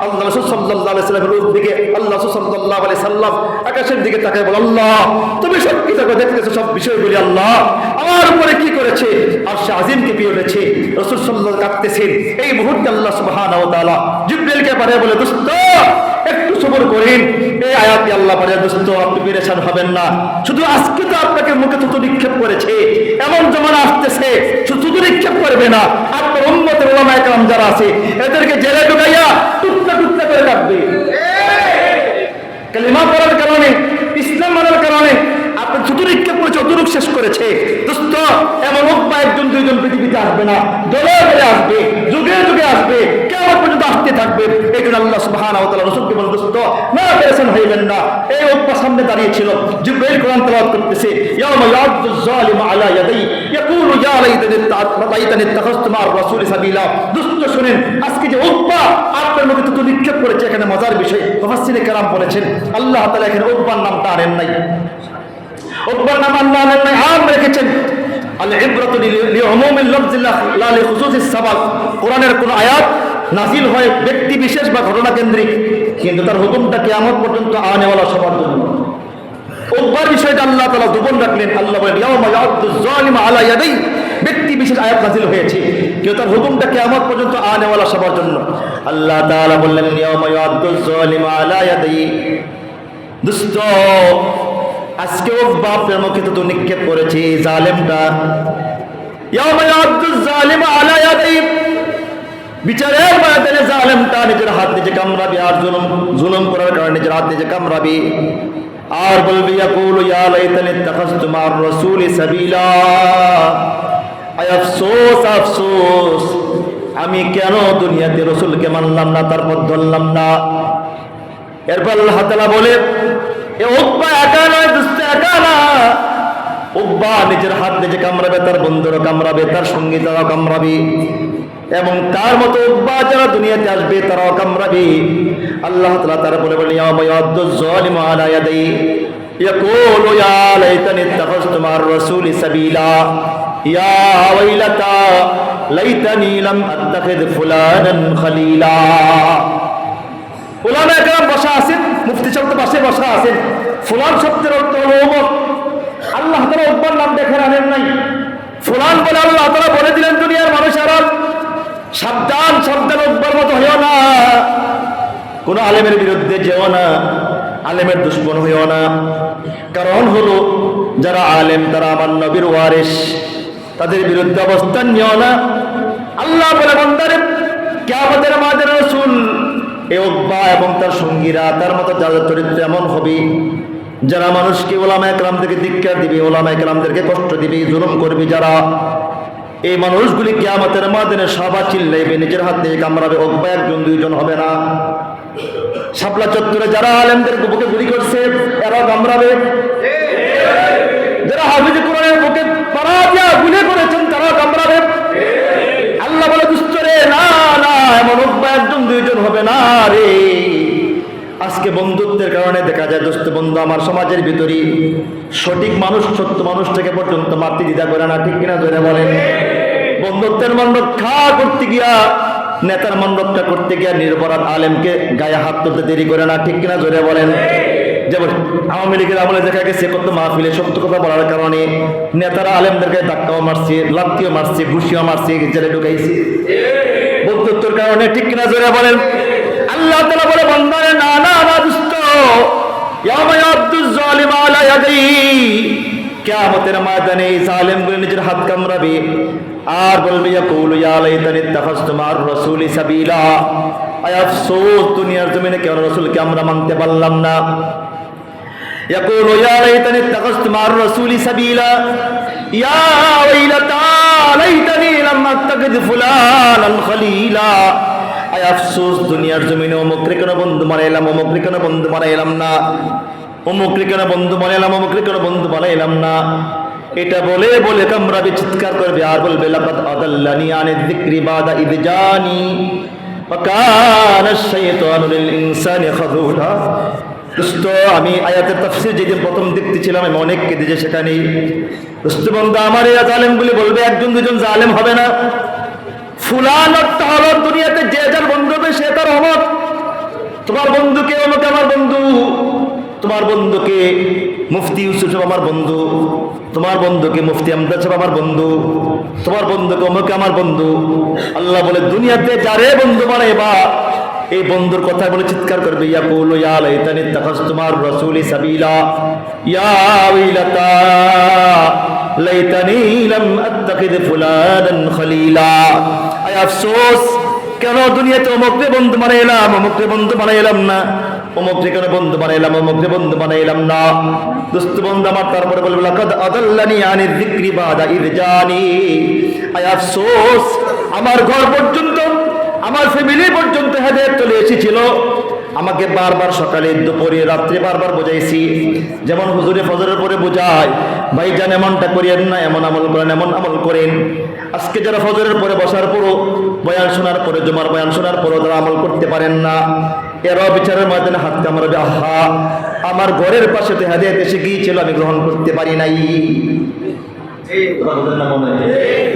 আল্লাহ রাসূল সাল্লাল্লাহু আলাইহি সাল্লামের দিকে আল্লাহ রাসূল সাল্লাল্লাহু আলাইহি সাল্লাম আকাশের দিকে তাকায় বলে, আল্লাহ তুমি সব কিছু দেখতেছো, সব বিষয়গুলি আল্লাহ আমার উপরে কি করেছে, আরশে আজিমকে পেয়ে উঠেছে। রাসূল সাল্লাল্লাহু কাঁদতেছেন। এই মুহূর্তে আল্লাহ সুবহানাহু ওয়া তাআলা জিবরিলকে পাঠিয়ে বলে, দোস্ত একটু সবর করেন, এই আয়াতে আল্লাহ বলে, দোস্ত আপনি পেরেশান হবেন না, শুধু আজকে তো আপনাকে মুখে থুতু নিক্ষেপ করেছে, এমন জমানা আসতেছে শুধু থুতু নিক্ষেপ করবে না, আপনার উম্মতের উলামায়ে কেরাম যারা আছে এদেরকে জেলে ঢুকাইয়া টুকরা টুকরা করে রাখবে। কালিমা পড়ার কারণে, ইসলাম মানার কারণে আপনি থুতু নিক্ষেপ করেছে, অতটুক শেষ করেছে। দোস্ত এমন ওব্বা একজন দুইজন পৃথিবীতে আসবে না, দলে দলে আসবে, যুগে যুগে আসবে, কিয়ামত পর্যন্ত আসতে থাকবে। এই জন্য আল্লাহ সুবহানাহু ওয়া তাআলা রাসূলকে বলেন, দোস্ত না পেরেশান হইবেন না। এই ওব্বা সামনে দাঁড়িয়ে ছিল, জিবরাইল কোরআন তেলাওয়াত করতেছে, ইয়াউমা ইয়া'আদ্দু যালিমু আলা ইয়াদাই ইয়াকুলু ইয়া লাইতানি ইত্তাখাযতু মা'আর রাসূলি সাবিলা। দোস্ত শুনেন, আজকে যে ওব্বা আপনার মুখে থুতু নিক্ষেপ করেছে, এখানে মজার বিষয় মুফাসসিরে কেরাম বলেছেন, আল্লাহ তাআলা এখানে ওব্বার নামটা আনেন নাই, ওব্বার নাম আল্লাহ আনেন নাই, আম রেখেছেন। আল ইবরাতু লিউমুমিল লফজি লা লিখুসুসিস সাবাব। কোরআনের কোন আয়াত নাযিল হয় ব্যক্তি বিশেষ বা ঘটনা কেন্দ্রিক, কিন্তু তার হুকুমটা কিয়ামত পর্যন্ত আনেওয়ালা সবার জন্য। ওব্বার বিষয়টা আল্লাহ তাআলা গোপন রাখলেন। আল্লাহ বলেন, ইয়াউমা ইয়া'আদ্দু যালিমু আলা ইয়াদাই, ব্যক্তি বিশেষ আয়াত নাযিল হয়েছে, কিন্তু তার হুকুমটা কিয়ামত পর্যন্ত আনেওয়ালা সবার জন্য। আল্লাহ তাআলা বললেন, ইয়াউমা ইয়া'আদ্দু যালিমু আলা ইয়াদাই। দোস্ত আজকে ওব্বা আপনার মুখে তো নিক্ষেপ করেছে জালেমটা, ইয়াউমা ইয়া'আদ্দু যালিমু আলা ইয়াদাই, বিচারের ময়দানে জালেমটা নিজের হাত নিজে কামড়াবে, আর জুলুম করার কারণে নিজের হাত নিজে কামড়াবে, আর বলবি, ইয়াকুলু ইয়া লাইতানি ইত্তাখাযতু মা'আর রাসূলি সাবিলা। আয় আফসোস আফসোস, আমি কেন দুনিয়াতে রাসূলকে মানলাম না, তারপর ধরলাম না। এরপর আল্লাহ তাআলা বলে, এ ওব্বা একা নয়, দোস্ত একা না, ওব্বা নিজের হাত নিজে কামড়াবে, তার বন্ধুরও কামড়াবে, তার সঙ্গী তারাও কামড়াবে, এবং তার মতো ওব্বা যারা দুনিয়াতে আসবে তারাও কামড়াবে। আল্লাহ তাআলা তারপরে বলেন, ইয়াউমা ইয়া'আদ্দু যালিমু আলা ইয়াদাই ইয়াকুলু ইয়া লাইতানি ইত্তাখাযতু মা'আর রাসূলি সাবিলা ইয়া ওয়াইলাতা লাইতানি লাম আত্তাখিয ফুলানান খলিলা। উলামায়ে কেরাম বসা আছেন, মুফতি সাহেব তো পাশে বসা আছেন। ফুলান শব্দের অর্থ হলো ওমর। আল্লাহ তাআলা ওব্বার নাম দেখে আনেন নাই, ফুলান বলে আল্লাহ তাআলা বলে দিলেন দুনিয়ার মানুষেরা, সাবধান সাবধান, ওব্বার মতো হইও না, কোন আলেমের বিরুদ্ধে যেও না, আলেমের দুশমন হইও না। কারণ হলো যারা আলেম তারা আমার নবীর ওয়ারিস, তাদের বিরুদ্ধে অবস্থান নিও না। আল্লাহ বলে, বান্দারে কিয়ামতের মাঠে রাসূল এই উকবা এবং তার সঙ্গীরা তার মতো যাদের চরিত্র এমন হবে যারা মানুষকে ওলামায়ে কেরাম থেকে ধিক্কার দিবে, ওলামায়ে কেরামদেরকে কষ্ট দিবে, জুলুম করবে যারা, এই মানুষগুলি কিয়ামতের ময়দানে সবাই চিল্লাইবে, নিজের হাত দিয়ে কামড়াবে। উকবা একজন দুইজন হবে না। শাপলা চত্বরে যারা আলেমদের বুকে গুলি করছে এরা কামড়াবে, যারা হাফিজ কোরআনের বুকে পাড়া দিয়া গুলি করেছেন তারা কামড়াবে। আল্লাহ বলে দুষ্ট রে, না না, এমন উকবা একজন দুইজন হবে না রে। আজকে বন্ধুত্বের কারণে দেখা যায় দোস্ত বন্ধু আমার সমাজের ভিতরে সঠিক মানুষ সত্য মানুষটাকে পর্যন্ত মাতৃ দ্বিধা করে না, ঠিক কিনা ধরে বলেন? বন্ধুত্বের মণ্ডপ করতে গিয়া, নেতার মণ্ডপটা করতে গিয়া নিরপরাধ আলেমকে গায়ে হাত তুলতে দেরি করে না, ঠিক কিনা ধরে বলেন? যেমন আওয়ামী লীগের আমলে দেখা গেছে কত মাহফিলে সত্য কথা বলার কারণে নেতারা আলেমদেরকে ধাক্কাও মারছে, লাত্তিও মারছে, ঘুষিও মারছে, জেলে ঢুকাইছে বন্ধুত্বের কারণে, ঠিক কিনা জোরে বলেন? আল্লাহ তাআলা বলে বান্দারে, না না না দুষ্ট, ইয়াউমা ইয়াবদুজ জালিমু আলা ইয়াদাইহি, কিয়ামতের ময়দানে জালেমগুলো নিজের হাত কামড়াবে আর বলবে ইয়াকুলু ইয়া লাইতানি ইত্তাখাযতু মা'আর রাসূলি সাবিলা, আয় আফসোস দুনিয়ার জমিনে কেন রাসূলকে আমরা মানতে পারলাম না। ইয়াকুলু ইয়া লাইতানি ইত্তাখাযতু মা'আর রাসূলি সাবিলা, ইয়া ওয়াইলাতা লাইতানি লাম আত্তাখিয ফুলানান খলিলা, আয় আফসোস দুনিয়ার জমিনে অমুকরে কেন বন্ধু বানাইলাম, অমুকরে কেন বন্ধু বানাইলাম না, অমুকরে কেন বন্ধু বানাইলাম, অমুকরে কেন বন্ধু বানাইলাম না। এটা বলে বলে কামড়াবে, চিৎকার করবে আর বলবে লাকাদ আদাল্লানি আনিয যিকরি বাদা ইয জানি ওয়া কানা আশ-শাইতানু লিল ইনসানি খাযুলা। দোস্ত আমি আয়াতের তাফসীর যেদিন প্রথম দেখতেছিলাম আমি অনেক কেঁদেছি সেখানেই। দোস্ত বন্ধু আমার এই জালেমগুলি বলবে একজন দুজন জালেম হবে না। ফুলান অর্থ হলো দুনিয়াতে যে যার বন্ধু হবে সে তার অমত। তোমার বন্ধুকে অমুক আমার বন্ধু, তোমার বন্ধুকে মুফতি ইউসুফ সাহেব আমার বন্ধু, তোমার বন্ধুকে মুফতি আমজাদ সাহেব আমার বন্ধু, তোমার বন্ধুকে অমুক আমার বন্ধু। আল্লাহ বলে দুনিয়াতে যারে বন্ধু বানাইবা এই বন্ধুর কথা বলে চিৎকার করবে, ইয়াকুলু ইয়া লাইতানি ইত্তাখাযতু মা'আর রাসূলি সাবিলা, ইয়া ওয়াইলাতা লাইতানি লাম আত্তাখিয ফুলানান খলিলা, আয় আফসোস কেন দুনিয়াতে অমুকরে বন্ধু বানাইলাম, অমুকরে বন্ধু বানাইলাম না, অমুকরে কেন বন্ধু বানাইলাম, অমুকরে বন্ধু বানাইলাম না। দোস্ত বন্ধু আমার তারপরে বলবে লাকাদ আদাল্লানি আনিয যিকরি বাদা ইয জানি, আয় আফসোস আমার ঘর পর্যন্ত, আমার ফ্যামিলি পর্যন্ত হেদায়েত চলে এসেছিল, আমাকে বারবার সকালে দুপুরে রাত্রে বারবার বোঝাইছি। যেমন হুজুরে ফজরের পরে বোঝায় ভাইজান এমনটা করিয়েন না, এমন আমল করেন, এমন আমল করেন। আজকে যারা ফজরের পরে বসার পরও বয়ান শোনার পরে, জুমার বয়ান শোনার পরও যারা আমল করতে পারেন না, এরাও বিচারের ময়দানে হাত কামড়াবে, আহা আমার ঘরের পাশে তো হেদায়েত এসে গিয়েছিল, আমি গ্রহণ করতে পারি নাই।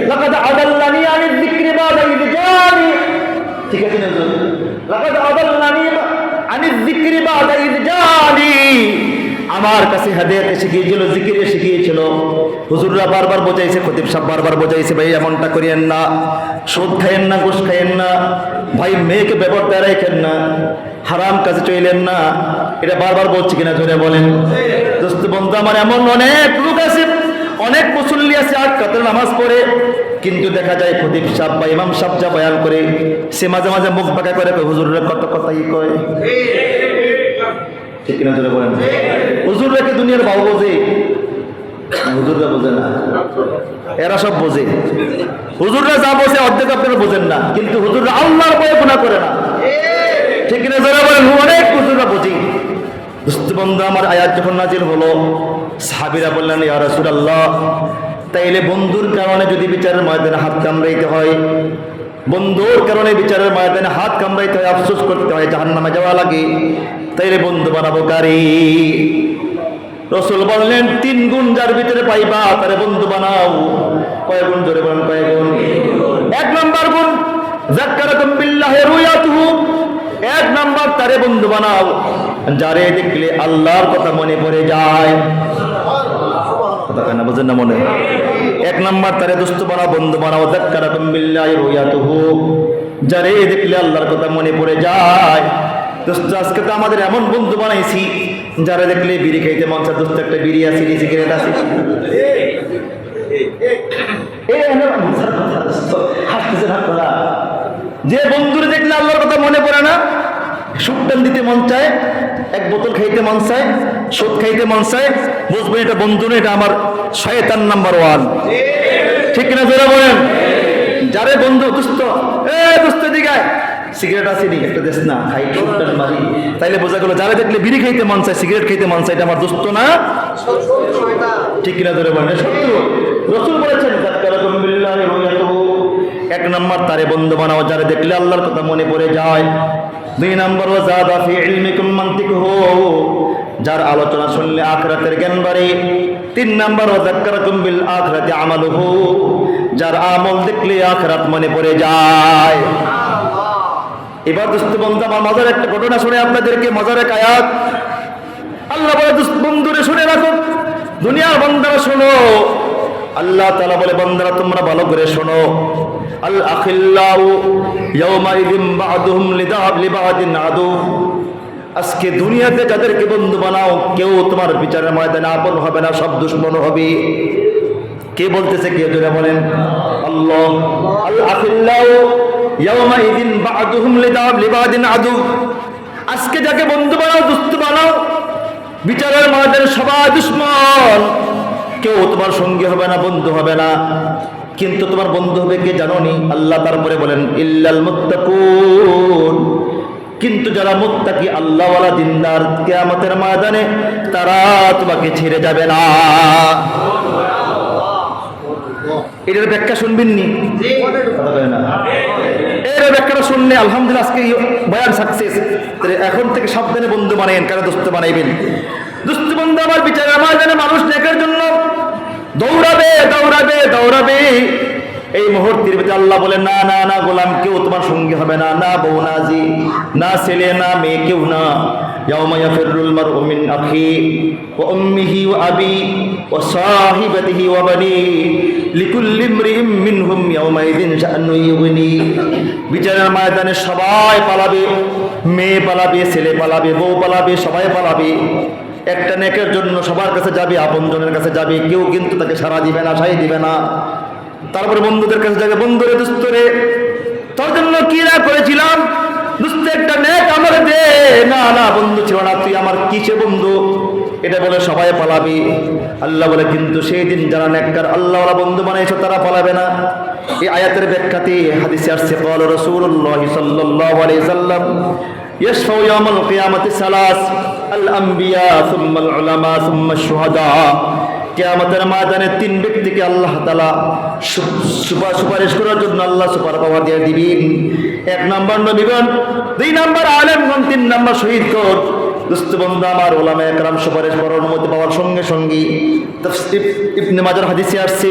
লাকাদ আদাল্লানি আনিয যিকরি বাদা ইয জানি, ঠিক আছে না? লাকাদ আদাল্লানি আনিয যিকরি বাদা ইয জানি, আমার কাছে হেদায়েত এসে গিয়েছিল, জিকির এসে গিয়েছিল। হুজুররা বারবার বোঝাইছে, খতিব সাহেব বারবার বোঝাইছে, ভাই এমনটা করিয়েন না, সুদ খাইয়েন না, ঘুষ খাইয়েন না, ভাই মেয়েকে বেপরদা রাখেন না, হারাম কাজে চইলেন না। এটা বারবার বলছি কিনা জোরে বলেন? দোস্ত বন্ধু আমার এমন অনেক লোক আছে, অনেক মুসল্লি আছে আট কাতের নামাজ পড়ে, কিন্তু দেখা যায় খতিব সাহেব বা ইমাম সাহেব যা বয়ান করে সে মাঝে মাঝে মুখ বাঁকা করে হুজুরের কত কথাই কয়, ঠিক কিনা জোরে বলেন? হুজুররা কি দুনিয়ার ভাও বোঝে? হুজুররা বোঝে না, এরা সব বোঝে। হুজুররা যা বোঝে অর্ধেক আপনারা বোঝেন না, কিন্তু হুজুররা আল্লাহর ভয়ে গুনাহ করে না, ঠিক কিনা জোরে বলেন? অনেক হুজুররা বুঝি। দোস্ত বন্ধু আমার আয়াত যখন নাজিল হলো সাহাবীরা বললেন ইয়া রাসূলুল্লাহ, তাইলে বন্ধুর কারণে যদি বিচারের ময়দানে হাত কামড়াইতে হয়, বন্ধুর কারণে বিচারের ময়দানে হাত কামড়াইতে হয়, আফসোস করতে হয়, জাহান্নামে যাওয়া লাগে, তাইলে বন্ধু বানাবো কারি? রাসূল বললেন 3 গুণ যার ভিতরে পাইবা তারে বন্ধু বানাও। কয় গুণ জোরে বলেন? কয় গুণ? 1 নাম্বার গুণ যাক্কারাকুম বিল্লাহি রুয়াতুহু, 1 নাম্বার তারে বন্ধু বানাও যারে দেখলে আল্লাহর কথা মনে পড়ে যায়। কথা কেন বুঝেন না? মনে 1 নাম্বার তারে দোস্ত বানাও, বন্ধু বানাও, যাক্কারাকুম বিল্লাহি রুয়াতুহু, যারে দেখলে আল্লাহর কথা মনে পড়ে যায়। দোস্ত আজকে তো আমাদের এমন বন্ধু বানাইছি যারা দেখলে বিড়ি খাইতে মন চায়, দোস্ত একটা বিড়ি আছে, সিগারেট আছে, যে বন্ধুরে দেখলে আল্লাহর কথা মনে পড়ে না, সুদ টান দিতে মন চায়, এক বোতল খাইতে মন চায়, সুদ খাইতে মন চায়, বুঝবেন এটা বন্ধু না, এটা আমার শয়তান নাম্বার 1। ঠিক না জোরে বলেন? যারে বন্ধু দুস্থ, দুস্থ দিগায় সিগারেট আছে নি একটা দেশ না, খাই সুদ টান মারি, তাইলে বোঝা গেল যারা দেখলে বিড়ি খাইতে মন চায়, সিগারেট খাইতে মন চায়, এটা আমার দুস্থ না। ঠিক কিনা জোরে বলেন? শত্রু। রাসূল বলেছেন যাক্কারাকুম বিল্লাহি ওয়া ইয়াতুবু, এক নাম্বার তারে বন্ধু বানাও যারা দেখলে আল্লাহর কথা মনে পড়ে যায়। 2 নাম্বার ওয়া যাদা ফি ইলমিকুম মানতিকুহু, যার আলোচনা শুনলে আখিরাতের জ্ঞান বাড়ে। 3 নাম্বার ওয়া যাক্কারাকুম বিল আখিরাতি আমালুহু, যার আমল দেখলে আখিরাত মনে পড়ে যায়। এবার দোস্ত বন্ধু আমার মজার একটা ঘটনা শুনে আপনাদেরকে, মজার এক আয়াত। আল্লাহ বলে দোস্ত বন্ধুরে শুনে রাখো, দুনিয়ার বান্দারা শোনো। আল্লাহ তাআলা বলে বান্দারা তোমরা ভালো করে শোনো। আল আখিল্লাউ ইয়াউমাইযিন বা'দুহুম লিবা'দিন আদু, আজকে দুনিয়াতে যাদেরকে বন্ধু বানাও কেউ তোমার বিচারের ময়দানে আপন হবে না, সব দুশমন হবে। কে বলতেছে? কে জোরে বলেন? আল্লাহ। আল আখিল্লাউ ইয়াউমাইযিন বা'দুহুম লিবা'দিন আদু, আজকে যাকে বন্ধু বানাও, দোস্ত বানাও, বিচারের ময়দানে সবাই দুশমন, কেউ তোমার সঙ্গী হবে না, বন্ধু হবে না। কিন্তু তোমার বন্ধু হবে কে জানো নি? আল্লাহ তারপরে বলেন ইল্লাল মুত্তাকুন, কিন্তু যারা মুত্তাকি আল্লাহওয়ালা দিনদার, কিয়ামতের ময়দানে তারা তোমাকে ছেড়ে যাবে না। এটার ব্যাখ্যা শুনবেন নি? এর ব্যাখ্যাটা শুনলে আলহামদুলিল্লাহ আজকে বয়ান সাকসেস। এখন থেকে সাবধানে বন্ধু বানাইন, কারণ দোস্ত বানাইবেন। দোস্ত বন্ধু আমার বিচারের ময়দানে মানুষ নেকের জন্য দৌড়াবে দৌড়াবে দৌড়াবে। এই মুহূর্তের ভিতরে আল্লাহ বলে না না না গোলাম, কেউ তোমার সঙ্গী হবে না, না বউ না জি, না ছেলে না মেয়ে, কেউ না। ইয়াউমা ইয়াফিরুল মারউ মিন আখি ওয়া উম্মিহি ওয়া আবি ওয়া সাহিবাতিহি ওয়া বানি লিকুল্লি ইমরিইম মিনহুম ইয়াউমাইযিন শাআনু ইউগনি। বিচারের ময়দানে সবাই পালাবে, মেয়ে পালাবে, ছেলে পালাবে, বউ পালাবে, সবাই পালাবে। একটা নেকের জন্য সবার কাছে যাবে, আপনজনের কাছে যাবে, কেউ কিন্তু তাকে সাড়া দিবে না, সাই দিবে না। তারপরে বন্ধুদের কাছে যাবে, বন্ধুরে দোস্তরে তোর জন্য কি না করেছিলাম, দোস্ত একটা নেক আমার দে। না না বন্ধু ছিল না, তুই আমার কিসে বন্ধু, এটা বলে সবাই পালাবি। আল্লাহ বলে কিন্তু সেই দিন যারা নেককার আল্লাহওয়ালা বন্ধু বানাইছো তারা পালাবে না। এই আয়াতের ব্যাখ্যাতে হাদিসে আসছে ক্বালা রাসূলুল্লাহ সাল্লাল্লাহু আলাইহি সাল্লাম ইয়াশফাউ ইয়াউমাল কিয়ামাতি সালাস আল আম্বিয়া সুম্মাল উলামা সুম্মাশ শুহাদা। কিয়ামতের ময়দানে 3 ব্যক্তিকে আল্লাহ তাআলা সুপারিশ করার জন্য আল্লাহ সুপার পাওয়ার দিয়ে দিবেন। 1 নাম্বার নবীগণ, 2 নাম্বার আলেমগণ, 3 নাম্বার শহীদগণ। দোস্ত বন্ধু আমার উলামায়ে কেরাম সুপারিশ করার অনুমতি পাওয়ার সঙ্গে সঙ্গে তাফসীর ইবনে মাজার হাদিসে আসছে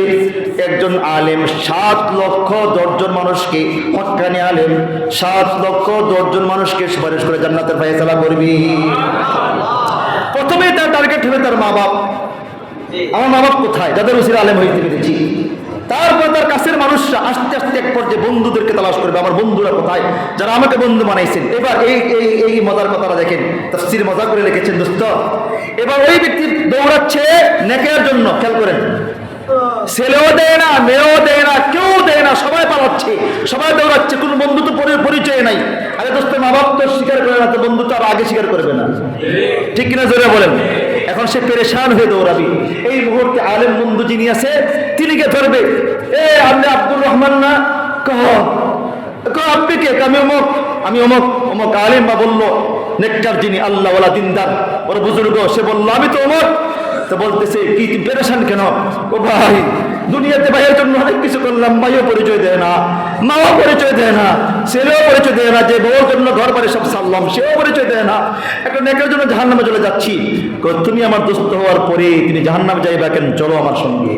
একজন আলেম 7,10,000 জন মানুষকে, হক্কানি আলেম 7,10,000 জন মানুষকে সুপারিশ করে জান্নাতের ফয়সালা করবে। প্রথমে তার টার্গেট হবে তার মা বাপ। আমার মা বাপ কোথায়, যাদের উসিলা আলেম হইতে পেরেছি। তারপর তার কাছের মানুষরা আস্তে আস্তে এক পর্যায়ে বন্ধুদেরকে তালাশ করবে, আমার বন্ধুরা কোথায়, যারা আমাকে বন্ধু বানাইছেন। এবার এই মজার কথাটা দেখেন, তাফসীর মজা করে লিখেছেন দোস্ত। এবার ওই ব্যক্তি দৌড়াচ্ছে নেকের জন্য, খেয়াল করেন, ছেলেও দেয় না, মেয়েও দেয় না, কেউ দেয় না, সবাই পালাচ্ছে, সবাই দৌড়াচ্ছে, কোনো বন্ধু তো পরিচয় নাই। আরে দোস্ত মা বাপ তো স্বীকার করে না, তো বন্ধু তো আর আগে স্বীকার করবে না, ঠিক কিনা জোরে বলেন? এখন সে পেরেশান হয়ে দৌড়াবি। এই মুহূর্তে আলেম বন্ধু যিনি আছে তিনি কে ধরবে, আপনি আব্দুর রহমান না, কহ আপনি কে? আমি অমক। অমক আলেম বা বললো নেককার যিনি আল্লাহওয়ালা দিনদার ওর বুজুর্গ, সে বললো আমি তো অমক। তো বলতেছে কি তুমি পেরেশান কেন? ও ভাই, দুনিয়াতে ভাইয়ের জন্য অনেক কিছু করলাম, ভাইও পরিচয় দেয় না, মাও পরিচয় দেয় না, ছেলেও পরিচয় দেয় না, যে বউর জন্য ঘর বাড়ি সব সারলাম সেও পরিচয় দেয় না, একটা নেকের জন্য জাহান্নামে চলে যাচ্ছি। তুমি আমার দোস্ত হওয়ার পরে তিনি জাহান্নামে যাইবা কেন? চলো আমার সঙ্গে।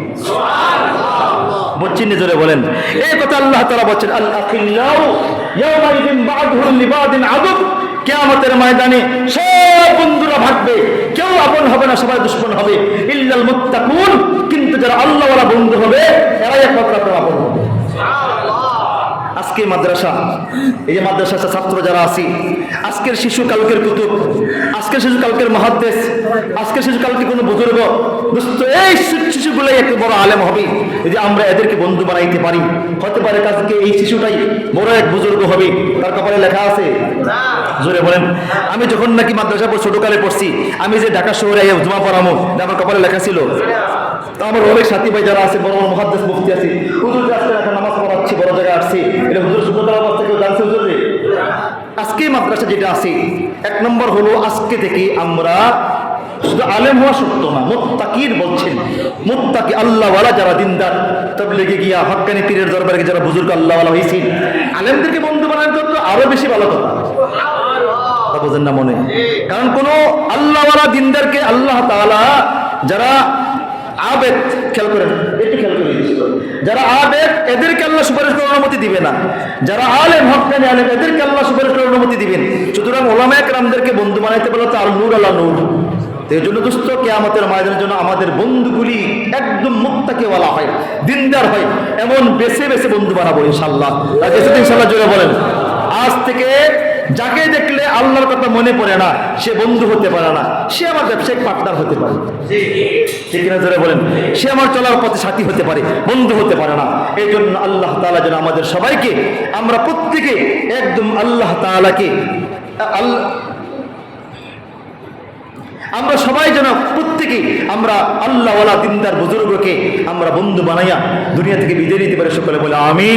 বলছেন জোরে বলেন। এই কথা আল্লাহ তাআলা বলেন আল আখিল্লাউ ইয়াউমাইযিন বা'দুহুম লিবা'দিন আদু। কিয়ামতের ময়দানে সব বন্ধুরা ভাগবে, কেউ আপন হবে না, সবাই দুশমন হবে। ইল্লাল মুত্তাকুন, কিন্তু যারা আল্লাহওয়ালা বন্ধু হবে এরাই একমাত্র আপন হবে। আজকে মাদ্রাসা, এই যে মাদ্রাসার ছাত্র যারা আছি, আজকের শিশু কালকের কুতুব, আজকের শিশু কালকের মুহাদ্দিস, আজকের শিশু কালকে কোনো বুজুর্গ। দোস্ত এই শিশুগুলাই একটু বড় আলেম হবে যদি আমরা এদেরকে বন্ধু বানাইতে পারি। হতে পারে কালকে এই শিশুটাই বড় এক বুজুর্গ হবে, তার কপালে লেখা আছে। জোরে বলেন। আমি যখন নাকি মাদ্রাসা ছোটকালে পড়ছি, আমি যে ঢাকা শহরে জমা পড়ামো, আমার কপালে লেখা ছিল। তো আমার অনেক সাথী ভাই যারা আছে, বড় বড় মুহাদ্দিস মুফতি আছে, হুজুর আজকে এখন নামাজ পড়াচ্ছি, বড় জায়গায় আসছি, এটা হুজুর সুন্দর অবস্থা কেউ জানছে হুজুর রে? আজকে মাদ্রাসা যেটা আছে, এক নম্বর হলো আজকে থেকে আমরা শুধু আলেম হওয়া সত্য না, মুত্তাকির বলছেন, মুত্তাকি আল্লাহওয়ালা যারা দিনদার, তাবলীগে গিয়া হক্কানি পীরের দরবারে যারা বুজুর্গ আল্লাহওয়ালা হয়েছেন, আলেমদেরকে বন্ধু বানানোর জন্য আরো বেশি ভালো কথা। বোঝেন না মনে? কারণ কোন আল্লাহওয়ালা দিনদারকে আল্লাহ তাআলা, যারা আবেদ, খেয়াল করেন, একটু খেয়াল করে, যারা আবেদ এদেরকে আল্লাহ সুপারিশ করার অনুমতি দিবে না, যারা আলেম হক্কানি আলেম এদেরকে আল্লাহ সুপারিশ করার অনুমতি দিবেন। সুতরাং ওলামায়ে কেরামদেরকে বন্ধু বানাইতে বলা তো আর নূর আল্লাহ নূর। এই জন্য দোস্ত, কিয়ামতের ময়দানের জন্য আমাদের বন্ধুগুলি একদম মুত্তাকিওয়ালা হয়, দিনদার হয়, এমন বেছে বেছে বন্ধু বানাবো ইনশাআল্লাহ। ইনশাআল্লাহ জোরে বলেন। আজ থেকে যাকে দেখলে আল্লাহর কথা মনে পড়ে না, সে বন্ধু হতে পারে না, সে আমার ব্যবসায়িক পার্টনার হতে পারে, ঠিক কিনা জোরে বলেন? সে আমার চলার পথে সাথী হতে পারে, বন্ধু হতে পারে না। এই জন্য আল্লাহ তাআলা যেন আমাদের সবাইকে, আমরা প্রত্যেকে একদম আল্লাহ তাআলাকে, আমরা সবাই যেন প্রত্যেকে আমরা আল্লাহওয়ালা দিনদার বুজুর্গকে আমরা বন্ধু বানাইয়া দুনিয়া থেকে বিদায় নিতে পারি। সকলে বলে আমিন।